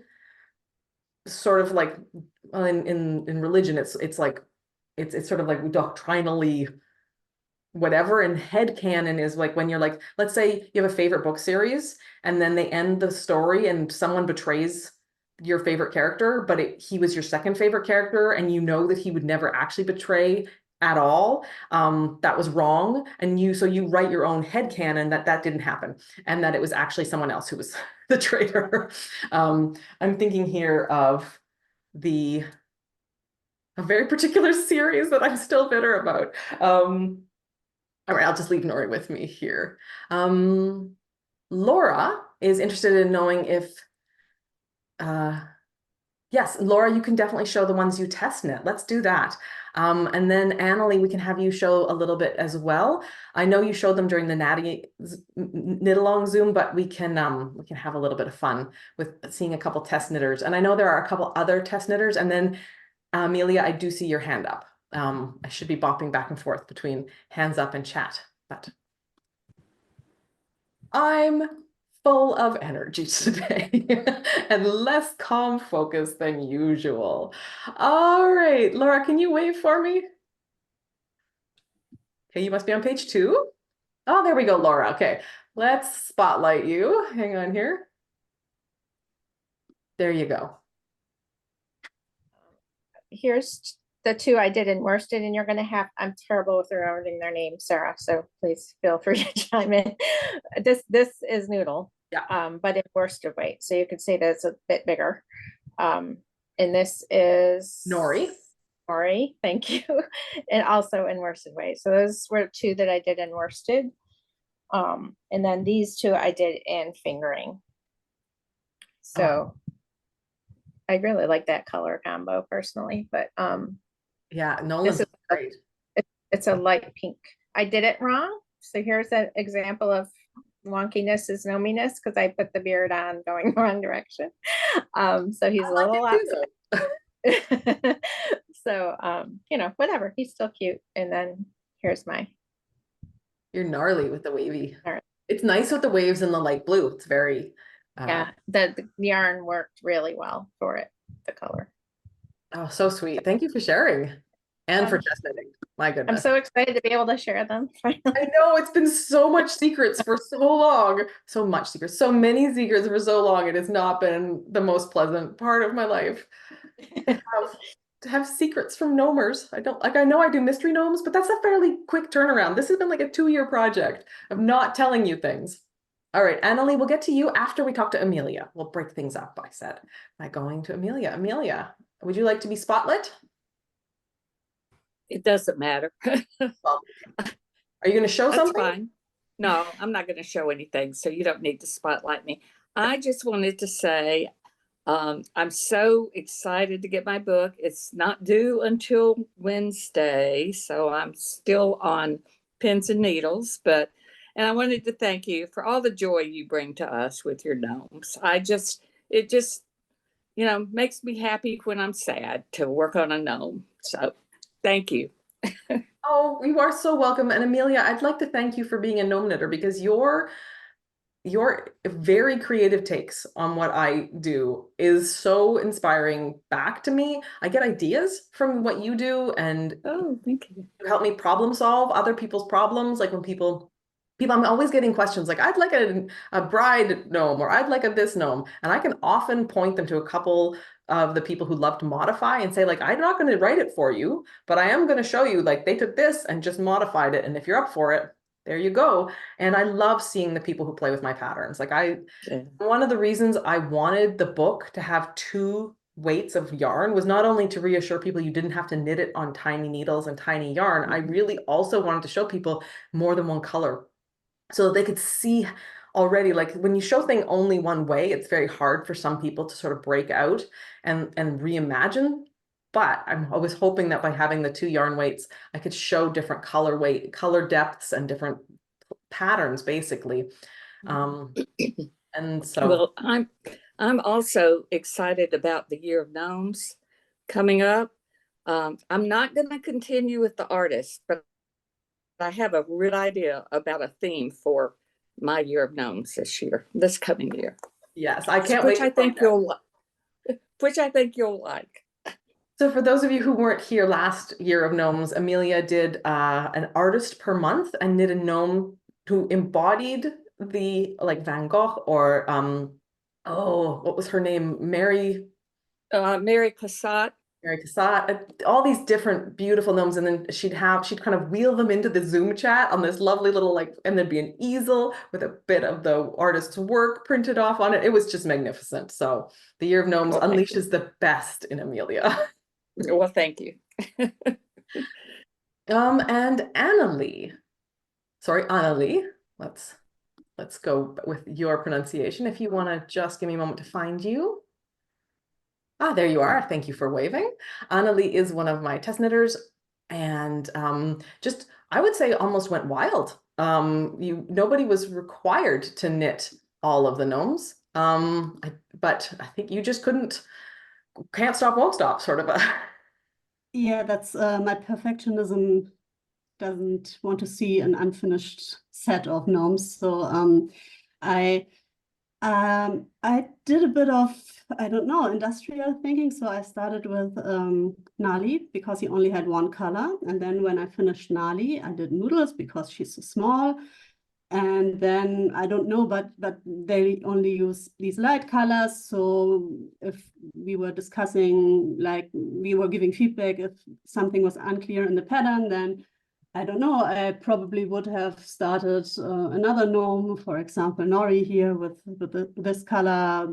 sort of like, well, in religion, it's like it's sort of like doctrinally whatever. And headcanon is like when you're like, let's say you have a favorite book series and then they end the story and someone betrays your favorite character, but he was your second favorite character and you know that he would never actually betray at all. That was wrong. And so you write your own headcanon that didn't happen and that it was actually someone else who was the traitor. I'm thinking here of a very particular series that I'm still bitter about. All right, I'll just leave Nori with me here. Laura is interested in knowing if, yes, Laura, you can definitely show the ones you test knit. Let's do that. And then Annalie, we can have you show a little bit as well. I know you showed them during the Natty knit-along Zoom, but we can have a little bit of fun with seeing a couple test knitters. And I know there are a couple other test knitters. And then Amelia, I do see your hand up. I should be bopping back and forth between hands up and chat, but I'm full of energy today and less calm focus than usual. All right, Laura, can you wave for me? Okay, you must be on page 2. Oh, there we go, Laura. Okay, let's spotlight you. Hang on here. There you go.
Here's the 2 I did in worsted, and you're gonna have, I'm terrible with remembering their names, Sarah, so please feel free to chime in. This is Noodle, but in worsted weight, so you could say that it's a bit bigger. And this is
Nori.
Nori, thank you. And also in worsted weight. So those were 2 that I did in worsted. And then these 2 I did in fingering. So I really like that color combo personally, but
yeah, Nolan's great.
It's a light pink. I did it wrong. So here's an example of wonkiness is gnominess because I put the beard on going the wrong direction. So he's a little opposite. So you know, whatever, he's still cute. And then here's
you're gnarly with the wavy.
Gnarly.
It's nice with the waves in the light blue. It's very
yeah, the yarn worked really well for it, the color.
Oh, so sweet. Thank you for sharing and for test knitting. My goodness.
I'm so excited to be able to share them.
I know it's been so much secrets for so long. So much secrets. So many secrets for so long. It has not been the most pleasant part of my life. To have secrets from gnomers. I know I do mystery gnomes, but that's a fairly quick turnaround. This has been like a 2-year project of not telling you things. All right, Annalie, we'll get to you after we talk to Amelia. We'll break things up, I said, by going to Amelia. Amelia, would you like to be spotlit?
It doesn't matter.
Well, are you going to show
That's
something?
fine. No, I'm not going to show anything, so you don't need to spotlight me. I just wanted to say I'm so excited to get my book. It's not due until Wednesday, so I'm still on pins and needles, and I wanted to thank you for all the joy you bring to us with your gnomes. It just, makes me happy when I'm sad to work on a gnome. So thank you.
Oh, you are so welcome. And Amelia, I'd like to thank you for being a gnome knitter because your very creative takes on what I do is so inspiring back to me. I get ideas from what you do and
thank you.
You help me problem solve other people's problems. Like when people, I'm always getting questions like, I'd like a bride gnome or I'd like this gnome. And I can often point them to a couple of the people who love to modify and say like, I'm not going to write it for you, but I am going to show you like they took this and just modified it. And if you're up for it, there you go. And I love seeing the people who play with my patterns. Like one of the reasons I wanted the book to have 2 weights of yarn was not only to reassure people you didn't have to knit it on tiny needles and tiny yarn. I really also wanted to show people more than one color so they could see already, like when you show thing only one way, it's very hard for some people to sort of break out and reimagine. But I'm always hoping that by having the two yarn weights, I could show different color depths and different patterns, basically. And so,
Well, I'm also excited about the Year of Gnomes coming up. I'm not going to continue with the artist, but I have a real idea about a theme for my Year of Gnomes this coming year.
yes, I can't wait.
Which I think you'll like.
So for those of you who weren't here last Year of Gnomes, Amelia did an artist per month and knit a gnome who embodied the like Van Gogh or oh, what was her name? Mary
Cassatt.
Mary Cassatt, all these different beautiful gnomes, and then she'd kind of wheel them into the Zoom chat on this lovely little like, and there'd be an easel with a bit of the artist's work printed off on it. It was just magnificent. So the Year of Gnomes unleashes the best in Amelia.
Well, thank you.
And Annalie, let's go with your pronunciation. If you want to just give me a moment to find you. Ah, there you are. Thank you for waving. Annalie is one of my test knitters, and just I would say almost went wild. Nobody was required to knit all of the gnomes, but I think you just can't stop, won't stop, sort of a.
Yeah, that's my perfectionism doesn't want to see an unfinished set of gnomes. So I did a bit of, I don't know, industrial thinking. So I started with Nali because he only had one color. And then when I finished Nali, I did Noodles because she's so small. And then I don't know, but they only use these light colors. So if we were discussing, like we were giving feedback, if something was unclear in the pattern, then I don't know, I probably would have started another gnome, for example, Nori here with this color.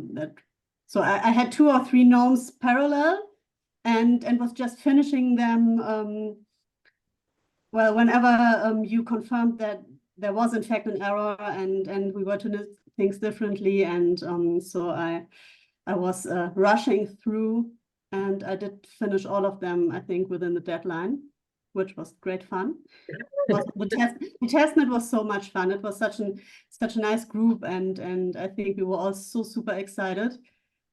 So I had 2 or 3 gnomes parallel and was just finishing them. Well, whenever you confirmed that there was in fact an error and we were to do things differently. And so I was rushing through and I did finish all of them, I think, within the deadline, which was great fun. The test knit was so much fun. It was such a nice group and I think we were all so super excited.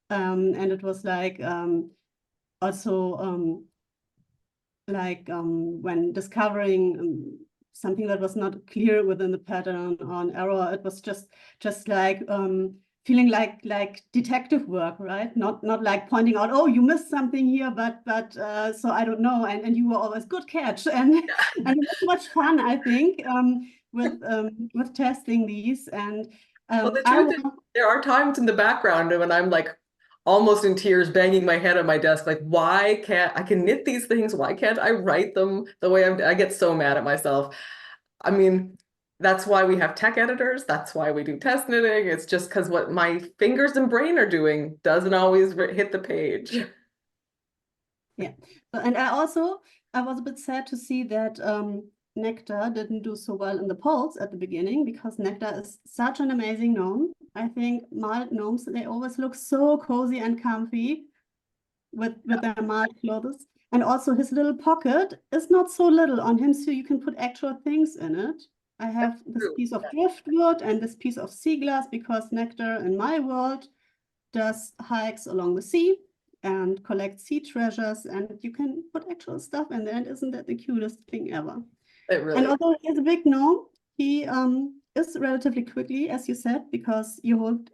And it was like also when discovering something that was not clear within the pattern on error, it was just like feeling like detective work, right? Not like pointing out, oh, you missed something here, but so I don't know, and you were always good catch, and it was much fun, I think, with testing these. And
well, the truth is, there are times in the background when I'm like almost in tears, banging my head on my desk, like, why can't I can knit these things? Why can't I write them the way I get so mad at myself. I mean, that's why we have tech editors. That's why we do test knitting. It's just because what my fingers and brain are doing doesn't always hit the page.
Yeah, and I was a bit sad to see that Nectar didn't do so well in the polls at the beginning because Nectar is such an amazing gnome. I think marled gnomes, they always look so cozy and comfy with their marled clothes. And also his little pocket is not so little on him, so you can put actual things in it. I have this piece of driftwood and this piece of sea glass because Nectar in my world does hikes along the sea and collect sea treasures, and you can put actual stuff in there. And isn't that the cutest thing ever?
It really
and although he's a big gnome, he is relatively quickly, as you said, because you hold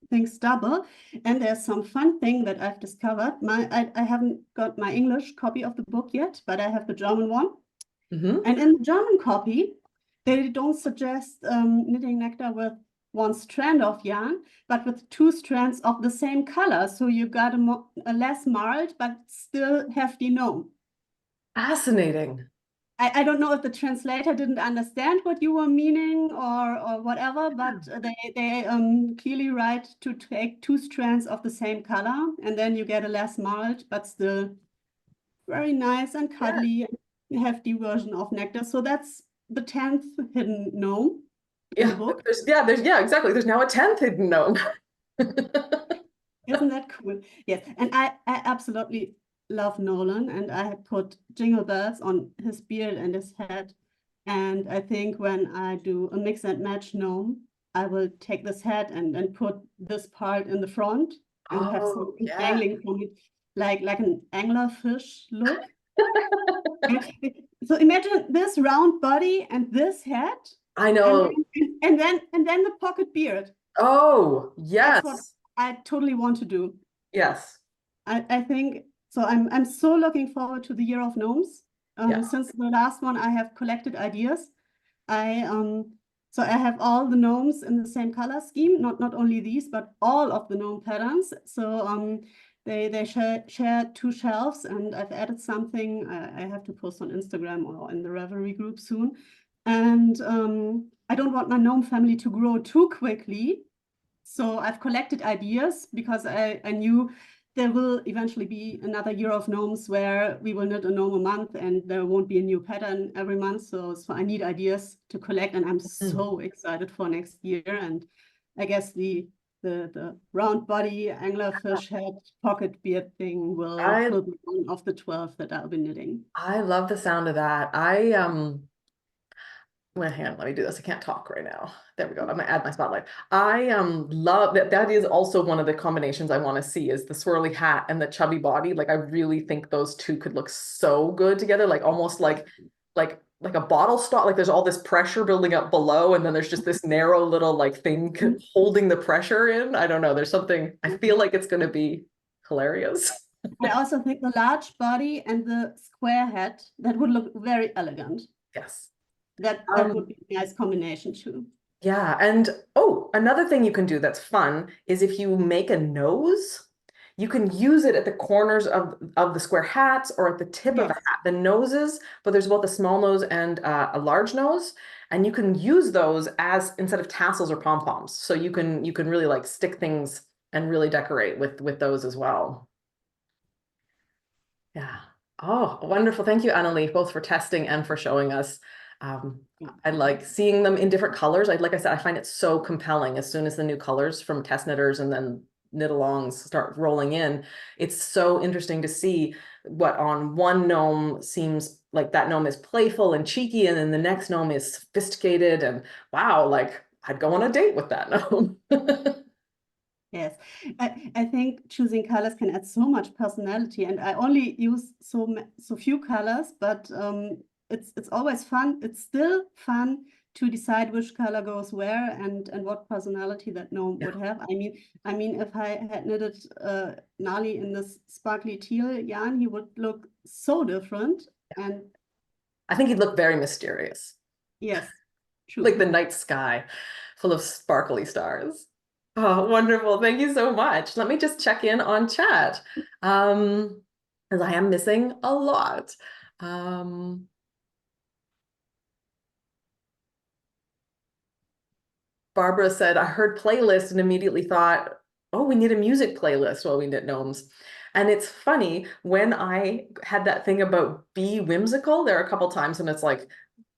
things double. And there's some fun thing that I've discovered. I haven't got my English copy of the book yet, but I have the German one. And in the German copy, they don't suggest knitting Nectar with 1 strand of yarn, but with 2 strands of the same color. So you got a less marled, but still hefty gnome.
Fascinating.
I don't know if the translator didn't understand what you were meaning or whatever, but they clearly write to take 2 strands of the same color, and then you get a less marled, but still very nice and cuddly, hefty version of Nectar. So that's the 10th hidden gnome in the book.
Yeah, exactly. There's now a 10th hidden gnome.
Isn't that cool? Yes, and I absolutely love Nolan, and I had put jingle bells on his beard and his head. And I think when I do a mix and match gnome, I will take this head and put this part in the front and have
Oh,
something
yeah.
dangling from it, like an anglerfish look. So imagine this round body and this head,
I know.
and then the pocket beard.
Oh,
That's what
yes.
I totally want to do.
Yes.
I think so. I'm so looking forward to the Year of Gnomes.
Yeah.
Since the last one, I have collected ideas. So I have all the gnomes in the same color scheme, not only these, but all of the gnome patterns. So they share two shelves, and I've added something I have to post on Instagram or in the Ravelry group soon. And I don't want my gnome family to grow too quickly. So I've collected ideas because I knew there will eventually be another Year of Gnomes where we will knit a gnome a month and there won't be a new pattern every month. So I need ideas to collect, and I'm so excited for next year. And I guess the round body anglerfish head pocket beard thing will be one of the 12 that I'll be knitting.
I love the sound of that. Well, hang on, let me do this. I can't talk right now. There we go. I'm gonna add my spotlight. I love that. That is also one of the combinations I want to see is the swirly hat and the chubby body. Like I really think those two could look so good together, like almost like a bottle stop. Like there's all this pressure building up below, and then there's just this narrow little like thing holding the pressure in. I don't know. There's something. I feel like it's gonna be hilarious.
I also think the large body and the square head, that would look very elegant.
Yes.
That would be a nice combination too.
Yeah, and another thing you can do that's fun is if you make a nose, you can use it at the corners of the square hats or at the tip of a hat. The noses, but there's both a small nose and a large nose, and you can use those as instead of tassels or pom-poms. So you can really like stick things and really decorate with those as well. Yeah. Oh, wonderful. Thank you, Annalie, both for testing and for showing us. I like seeing them in different colors. Like I said, I find it so compelling as soon as the new colors from test knitters and then knitalongs start rolling in. It's so interesting to see what on one gnome seems like that gnome is playful and cheeky, and then the next gnome is sophisticated and wow, like I'd go on a date with that gnome.
Yes, I think choosing colors can add so much personality, and I only use so few colors, but it's always fun. It's still fun to decide which color goes where and what personality that gnome would have. I mean, if I had knitted Nali in this sparkly teal yarn, he would look so different. And
I think he'd look very mysterious.
Yes, true.
Like the night sky full of sparkly stars. Oh, wonderful. Thank you so much. Let me just check in on chat. As I am missing a lot. Barbara said, I heard playlist and immediately thought, oh, we need a music playlist while we knit gnomes. And it's funny, when I had that thing about be whimsical, there are a couple times when it's like,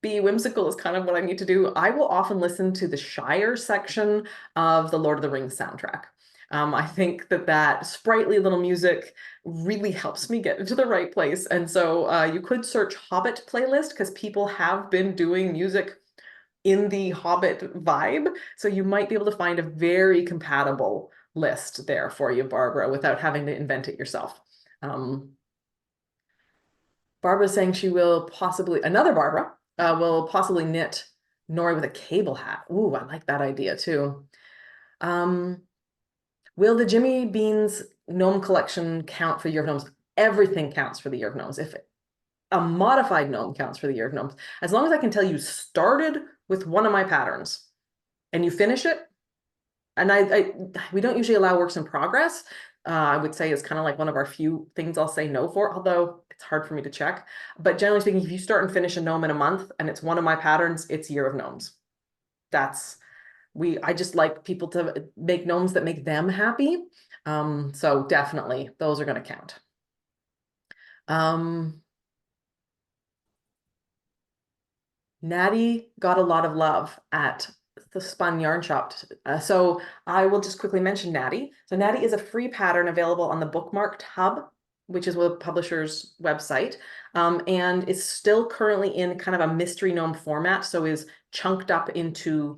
be whimsical is kind of what I need to do. I will often listen to the Shire section of the Lord of the Rings soundtrack. I think that sprightly little music really helps me get into the right place. And so you could search Hobbit playlist because people have been doing music in the Hobbit vibe. So you might be able to find a very compatible list there for you, Barbara, without having to invent it yourself. Barbara's saying she will possibly, another Barbara, will possibly knit Nori with a cable hat. Ooh, I like that idea too. Will the Jimmy Beans gnome collection count for Year of Gnomes? Everything counts for the Year of Gnomes. If a modified gnome counts for the Year of Gnomes, as long as I can tell you started with one of my patterns and you finish it, and we don't usually allow works in progress. I would say is kind of like one of our few things I'll say no for, although it's hard for me to check. But generally speaking, if you start and finish a gnome in a month and it's one of my patterns, it's Year of Gnomes. I just like people to make gnomes that make them happy. So definitely those are going to count. Natty got a lot of love at the spun yarn shop. So I will just quickly mention Natty. So Natty is a free pattern available on the Bookmarked Hub, which is a publisher's website. And it's still currently in kind of a mystery gnome format, so is chunked up into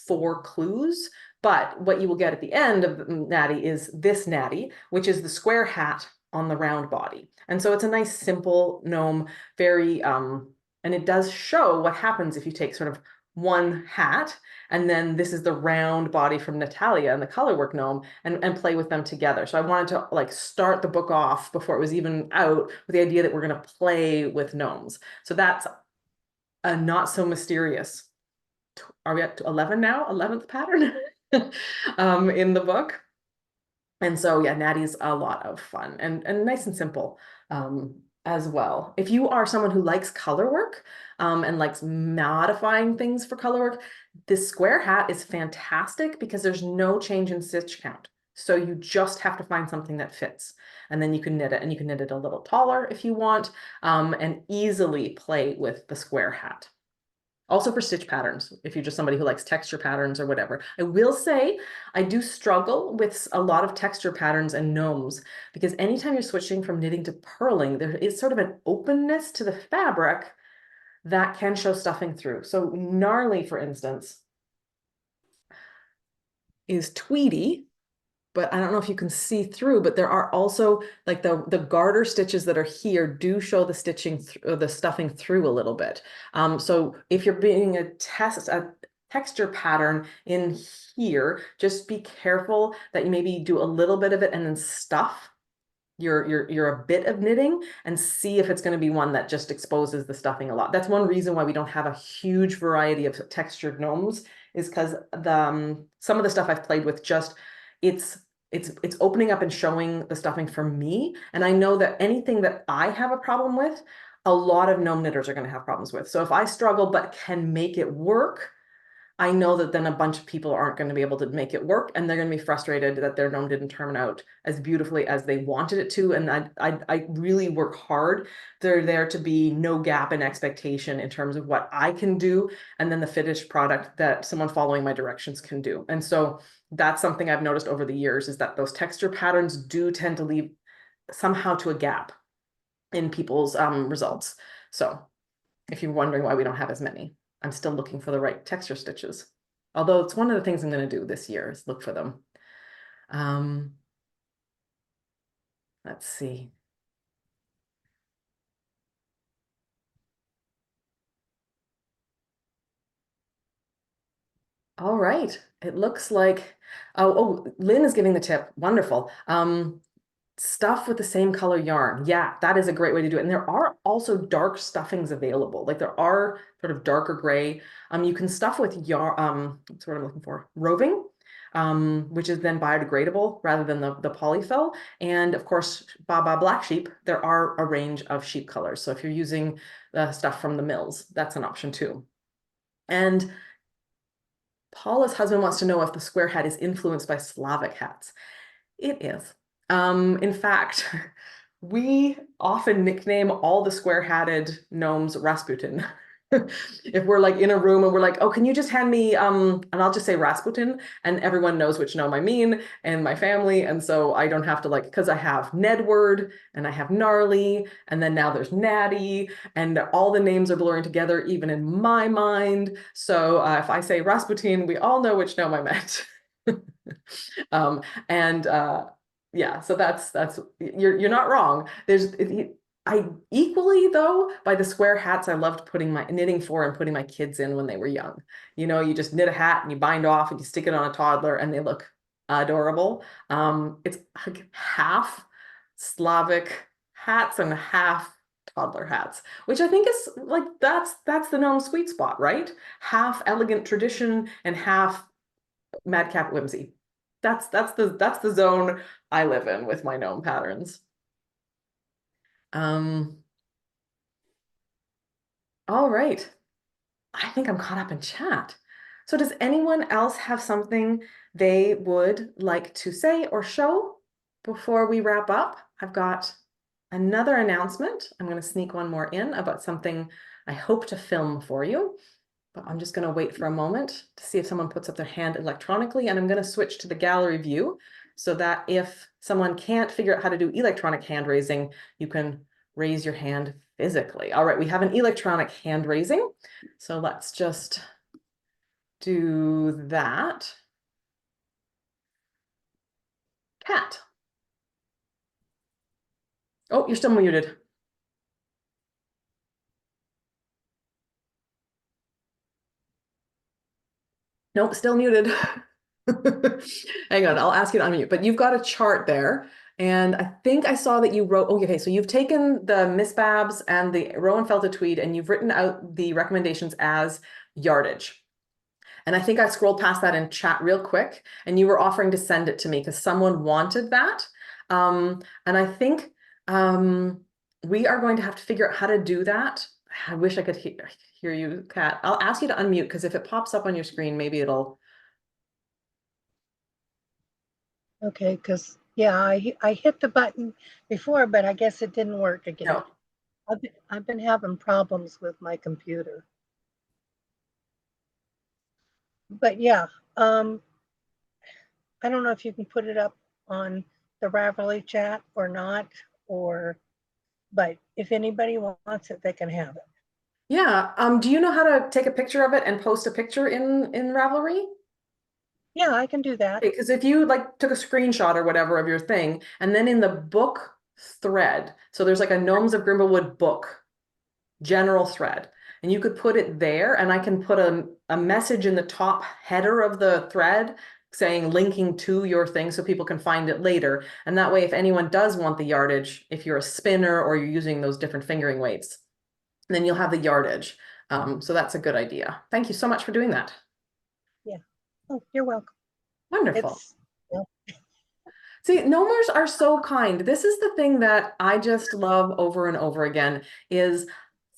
4 clues. But what you will get at the end of Natty is this Natty, which is the square hat on the round body. And so it's a nice, simple gnome, very, and it does show what happens if you take sort of one hat, and then this is the round body from Natalia and the colorwork gnome, and play with them together. So I wanted to like start the book off before it was even out with the idea that we're going to play with gnomes. So that's a not so mysterious. Are we at 11 now? 11th pattern in the book. And so yeah, Natty's a lot of fun and nice and simple as well. If you are someone who likes color work and likes modifying things for color work, this square hat is fantastic because there's no change in stitch count. So you just have to find something that fits, and then you can knit it, and you can knit it a little taller if you want, and easily play with the square hat. Also for stitch patterns, if you're just somebody who likes texture patterns or whatever. I will say I do struggle with a lot of texture patterns and gnomes, because anytime you're switching from knitting to purling, there is sort of an openness to the fabric that can show stuffing through. So Gnarly, for instance, is tweedy, but I don't know if you can see through, but there are also like the garter stitches that are here do show the stitching, the stuffing through a little bit. So if you're being a texture pattern in here, just be careful that you maybe do a little bit of it and then stuff your a bit of knitting and see if it's going to be one that just exposes the stuffing a lot. That's one reason why we don't have a huge variety of textured gnomes, is because the some of the stuff I've played with just it's opening up and showing the stuffing for me. And I know that anything that I have a problem with, a lot of gnome knitters are going to have problems with. So if I struggle but can make it work, I know that then a bunch of people aren't going to be able to make it work, and they're going to be frustrated that their gnome didn't turn out as beautifully as they wanted it to. And I really work hard. They're there to be no gap in expectation in terms of what I can do, and then the finished product that someone following my directions can do. And so that's something I've noticed over the years, is that those texture patterns do tend to leave somehow to a gap in people's results. So if you're wondering why we don't have as many, I'm still looking for the right texture stitches. Although it's one of the things I'm going to do this year is look for them. Let's see. All right. It looks like, oh, Lynn is giving the tip. Wonderful. Stuff with the same color yarn. Yeah, that is a great way to do it. And there are also dark stuffings available. Like there are sort of darker gray. You can stuff with yarn, that's what I'm looking for, roving, which is then biodegradable rather than the polyfill. And of course, Baba Black Sheep, there are a range of sheep colors. So if you're using the stuff from the mills, that's an option too. And Paula's husband wants to know if the square hat is influenced by Slavic hats. It is. In fact, we often nickname all the square-hatted gnomes Rasputin. If we're like in a room and we're like, oh, can you just hand me, and I'll just say Rasputin, and everyone knows which gnome I mean, and my family, and so I don't have to like, because I have Nedward, and I have Gnarly, and then now there's Natty, and all the names are blurring together, even in my mind. So if I say Rasputin, we all know which gnome I meant. Yeah, so that's you're not wrong. I equally though, by the square hats I loved putting my knitting for and putting my kids in when they were young. You know, you just knit a hat and you bind off and you stick it on a toddler and they look adorable. It's like half Slavic hats and half toddler hats, which I think is like that's the gnome sweet spot, right? Half elegant tradition and half madcap whimsy. That's the zone I live in with my gnome patterns. All right. I think I'm caught up in chat. So does anyone else have something they would like to say or show before we wrap up? I've got another announcement. I'm going to sneak one more in about something I hope to film for you. but I'm just going to wait for a moment to see if someone puts up their hand electronically, and I'm going to switch to the gallery view so that if someone can't figure out how to do electronic hand raising, you can raise your hand physically. All right, we have an electronic hand raising, so let's just do that. Cat. Oh, you're still muted. Nope, still muted. Hang on, I'll ask you to unmute, but you've got a chart there. And I think I saw that you wrote, oh, okay, so you've taken the Miss Babs and the Rowan Felted Tweed and you've written out the recommendations as yardage. And I think I scrolled past that in chat real quick and you were offering to send it to me because someone wanted that. And I think we are going to have to figure out how to do that. I wish I could hear you, Kat. I'll ask you to unmute because if it pops up on your screen, maybe it'll.
Okay, because yeah, I hit the button before, but I guess it didn't work again.
No.
I've been having problems with my computer. But yeah, I don't know if you can put it up on the Ravelry chat or not, but if anybody wants it, they can have it.
Yeah. Do you know how to take a picture of it and post a picture in Ravelry?
Yeah, I can do that.
Because if you like took a screenshot or whatever of your thing, and then in the book thread, so there's like a Gnomes of Grimblewood book general thread, and you could put it there, and I can put a message in the top header of the thread saying linking to your thing so people can find it later. And that way, if anyone does want the yardage, if you're a spinner or you're using those different fingering weights, then you'll have the yardage. So that's a good idea. Thank you so much for doing that.
Yeah. Oh, you're welcome.
Wonderful.
Yeah.
See, gnomers are so kind. This is the thing that I just love over and over again is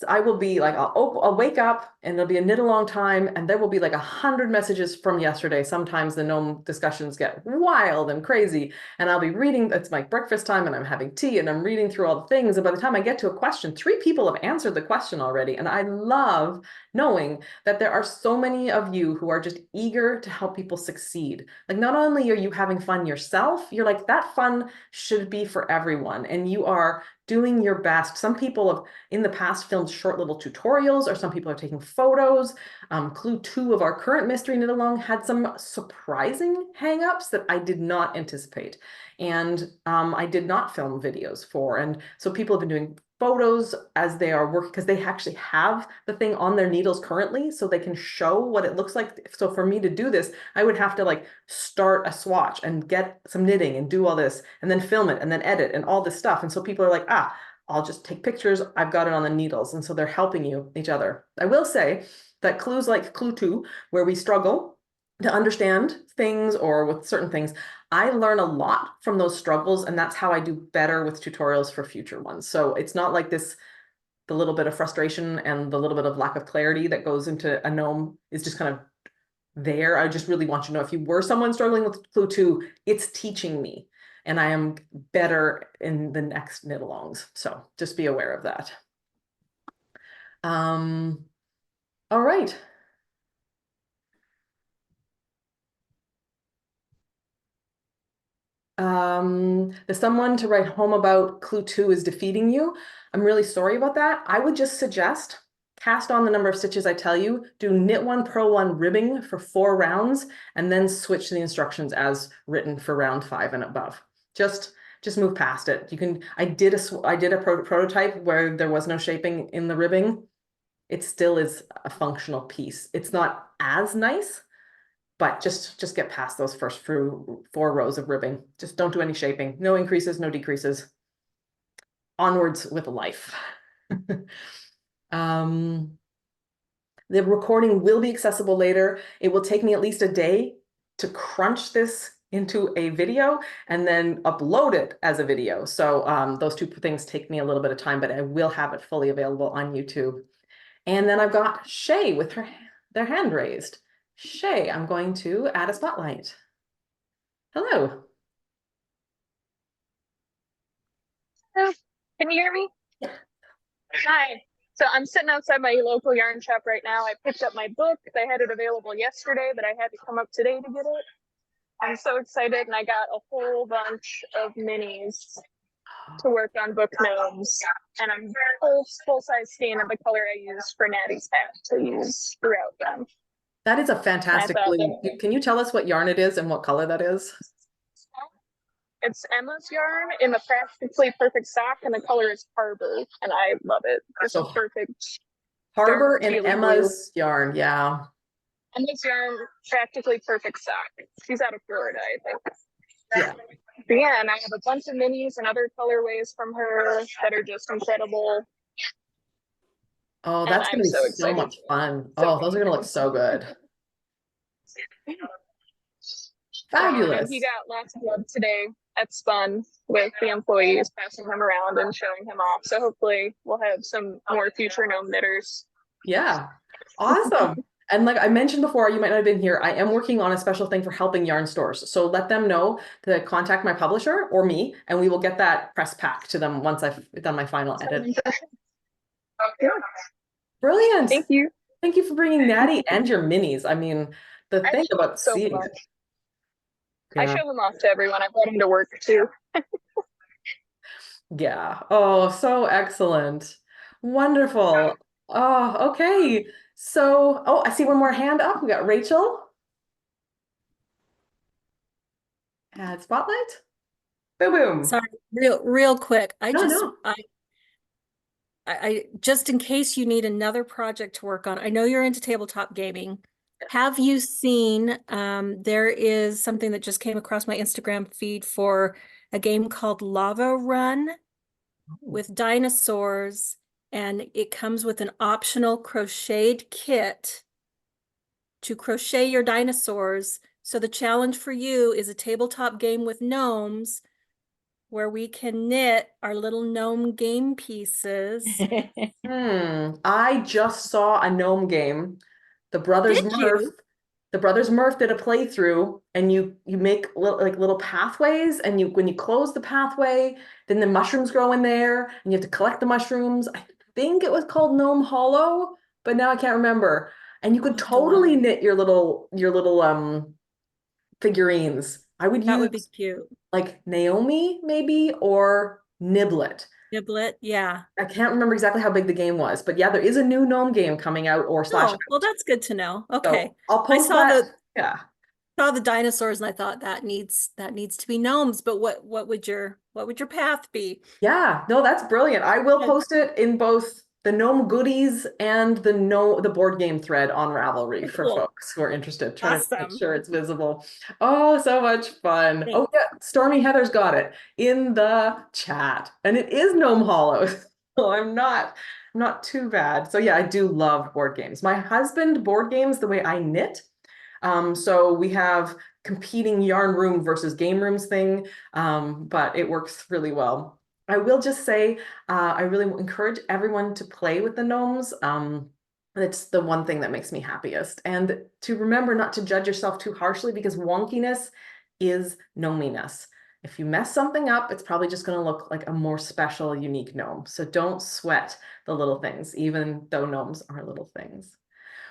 I will be like, I'll wake up and there'll be a knit along time and there will be like 100 messages from yesterday. Sometimes the gnome discussions get wild and crazy and I'll be reading, it's my breakfast time and I'm having tea and I'm reading through all the things. And by the time I get to a question, 3 people have answered the question already. And I love knowing that there are so many of you who are just eager to help people succeed. Like not only are you having fun yourself, you're like, that fun should be for everyone. And you are doing your best. Some people have in the past filmed short little tutorials, or some people are taking photos. Clue 2 of our current mystery knit along had some surprising hangups that I did not anticipate. And I did not film videos for. And so people have been doing photos as they are working because they actually have the thing on their needles currently so they can show what it looks like. So for me to do this, I would have to like start a swatch and get some knitting and do all this and then film it and then edit and all this stuff. And so people are like, I'll just take pictures. I've got it on the needles. And so they're helping each other. I will say that clues like Clue 2, where we struggle to understand things or with certain things, I learn a lot from those struggles, and that's how I do better with tutorials for future ones. So it's not like this, the little bit of frustration and the little bit of lack of clarity that goes into a gnome is just kind of there. I just really want you to know if you were someone struggling with Clue 2, it's teaching me, and I am better in the next knit alongs. So just be aware of that. All right. The someone to write home about Clue 2 is defeating you. I'm really sorry about that. I would just suggest cast on the number of stitches I tell you, do knit 1, purl 1 ribbing for 4 rounds, and then switch the instructions as written for round 5 and above. Just move past it. You can, I did a prototype where there was no shaping in the ribbing. It still is a functional piece. It's not as nice, but just get past those first 4 rows of ribbing. Just don't do any shaping. No increases, no decreases. Onwards with life. The recording will be accessible later. It will take me at least a day to crunch this into a video and then upload it as a video. So those 2 things take me a little bit of time, but I will have it fully available on YouTube. And then I've got Shay with their hand raised. Shay, I'm going to add a spotlight. Hello.
Hello. Can you hear me?
Yeah.
Hi. So I'm sitting outside my local yarn shop right now. I picked up my book. They had it available yesterday, but I had to come up today to get it. I'm so excited, and I got a whole bunch of minis to work on book gnomes, and I'm full size scan of the color I use for Natty's hat to use throughout them.
That is a fantastic
I thought
blue.
that-
Can you tell us what yarn it is and what color that is?
It's Emma's yarn in the practically perfect sock, and the color is Harbor, and I love it. It's a
So
perfect
Harbor
dark
and
tealy
Emma's yarn, yeah.
Emma's yarn, practically perfect sock. She's out of Florida, I think.
Yeah.
But yeah, and I have a bunch of minis and other colorways from her that are just incredible.
Oh,
And
that's
I'm
gonna be
so
so
excited.
much fun.
So
Oh, those are gonna look so good. Fabulous.
He got lots of love today at Spun with the employees passing him around and showing him off. So hopefully we'll have some more future gnome knitters.
Yeah, awesome. And like I mentioned before, you might not have been here, I am working on a special thing for helping yarn stores. So let them know to contact my publisher or me, and we will get that press pack to them once I've done my final edit.
Yeah.
Brilliant.
Thank you.
Thank you for bringing Natty and your minis. I mean, the
I
thing
showed
about
so
seeing
much.
it.
I
Yeah.
show them off to everyone. I brought them to work too.
Yeah. Oh, so excellent. Wonderful. Oh, okay. So, oh, I see one more hand up. We got Rachel. Add spotlight. Boom, boom.
Sorry, real quick.
No.
I just in case you need another project to work on, I know you're into tabletop gaming. Have you seen, there is something that just came across my Instagram feed for a game called Lava Run with dinosaurs, and it comes with an optional crocheted kit to crochet your dinosaurs. So the challenge for you is a tabletop game with gnomes where we can knit our little gnome game pieces.
I just saw a gnome game. The Brothers
Did
Murph.
you?
The Brothers Murph did a playthrough, and you make little pathways, and when you close the pathway, then the mushrooms grow in there, and you have to collect the mushrooms. I think it was called Gnome Hollow, but now I can't remember. And you could totally knit your little figurines. I would
That
use
would be cute.
like Naomi maybe or Niblet.
Niblet, yeah.
I can't remember exactly how big the game was, but yeah, there is a new gnome game coming out or slash.
Oh, well, that's good to know.
So
Okay.
I'll post
I saw
that. Yeah.
saw the dinosaurs and I thought that needs to be gnomes, but what would your path be?
Yeah, no, that's brilliant. I will
Yeah.
post it in both the gnome goodies and the board game thread on Ravelry for
Cool.
folks who are interested. Trying to make
Awesome.
sure it's visible. Oh, so much fun.
Thanks.
Oh yeah, Stormy Heather's got it in the chat, and it is Gnome Hollow. So I'm not too bad. So yeah, I do love board games. My husband board games the way I knit. So we have competing yarn room versus game rooms thing, but it works really well. I will just say, I really encourage everyone to play with the gnomes. It's the one thing that makes me happiest. And to remember not to judge yourself too harshly, because wonkiness is gnominess. If you mess something up, it's probably just going to look like a more special, unique gnome. So don't sweat the little things, even though gnomes are little things.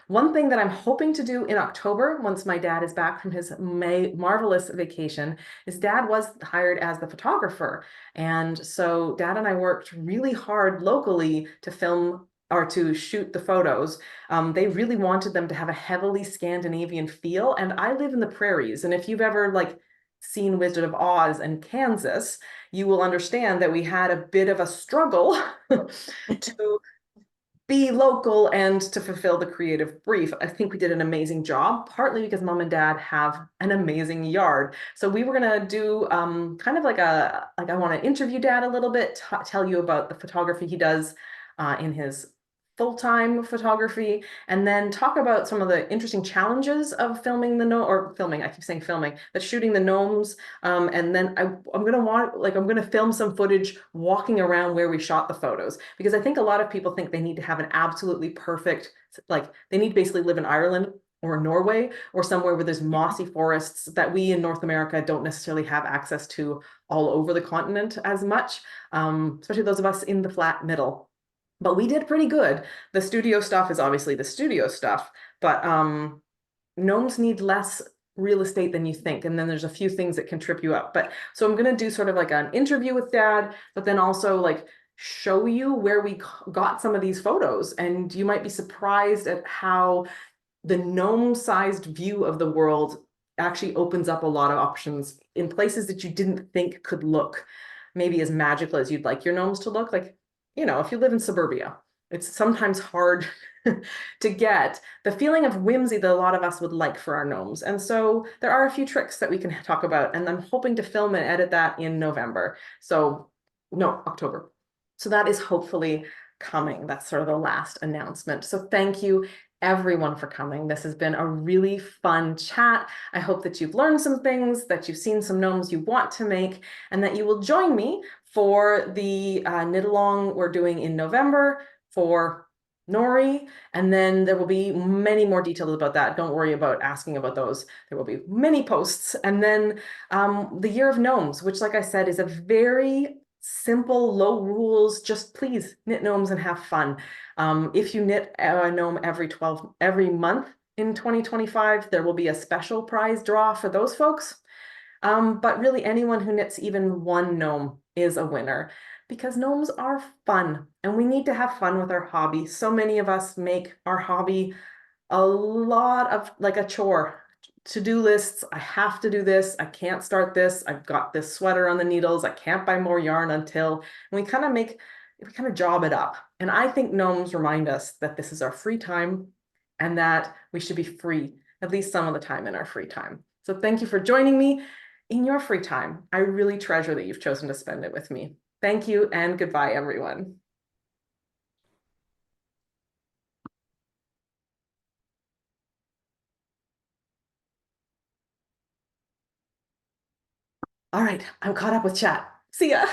One thing that I'm hoping to do in October, once my dad is back from his marvelous vacation, is Dad was hired as the photographer. And so Dad and I worked really hard locally to film or to shoot the photos. They really wanted them to have a heavily Scandinavian feel. And I live in the prairies. And if you've ever seen Wizard of Oz and Kansas, you will understand that we had a bit of a struggle to be local and to fulfill the creative brief. I think we did an amazing job, partly because Mom and Dad have an amazing yard. So we were gonna do kind of I want to interview Dad a little bit, tell you about the photography he does in his full-time photography, and then talk about some of the interesting challenges of filming I keep saying filming, but shooting the gnomes. And then I'm gonna film some footage walking around where we shot the photos, because I think a lot of people think they need to have an absolutely perfect, they need to basically live in Ireland or Norway or somewhere where there's mossy forests that we in North America don't necessarily have access to all over the continent as much, especially those of us in the flat middle. but we did pretty good. The studio stuff is obviously the studio stuff, but gnomes need less real estate than you think. And then there's a few things that can trip you up. But so I'm going to do sort of like an interview with Dad, but then also like show you where we got some of these photos. And you might be surprised at how the gnome-sized view of the world actually opens up a lot of options in places that you didn't think could look maybe as magical as you'd like your gnomes to look. Like, you know, if you live in suburbia, it's sometimes hard to get the feeling of whimsy that a lot of us would like for our gnomes. And so there are a few tricks that we can talk about, and I'm hoping to film and edit that in November. So, no, October. So that is hopefully coming. That's sort of the last announcement. So thank you everyone for coming. This has been a really fun chat. I hope that you've learned some things, that you've seen some gnomes you want to make, and that you will join me for the knit along we're doing in November for Nori, and then there will be many more details about that. Don't worry about asking about those. There will be many posts. And then the Year of Gnomes, which, like I said, is a very simple, low rules, just please knit gnomes and have fun. If you knit a gnome every month in 2025, there will be a special prize draw for those folks. But really anyone who knits even one gnome is a winner, because gnomes are fun and we need to have fun with our hobby. So many of us make our hobby a lot of like a chore. To-do lists, I have to do this, I can't start this, I've got this sweater on the needles, I can't buy more yarn until, and we kind of job it up. And I think gnomes remind us that this is our free time and that we should be free at least some of the time in our free time. So thank you for joining me in your free time. I really treasure that you've chosen to spend it with me. Thank you and goodbye, everyone. All right, I'm caught up with chat. See ya.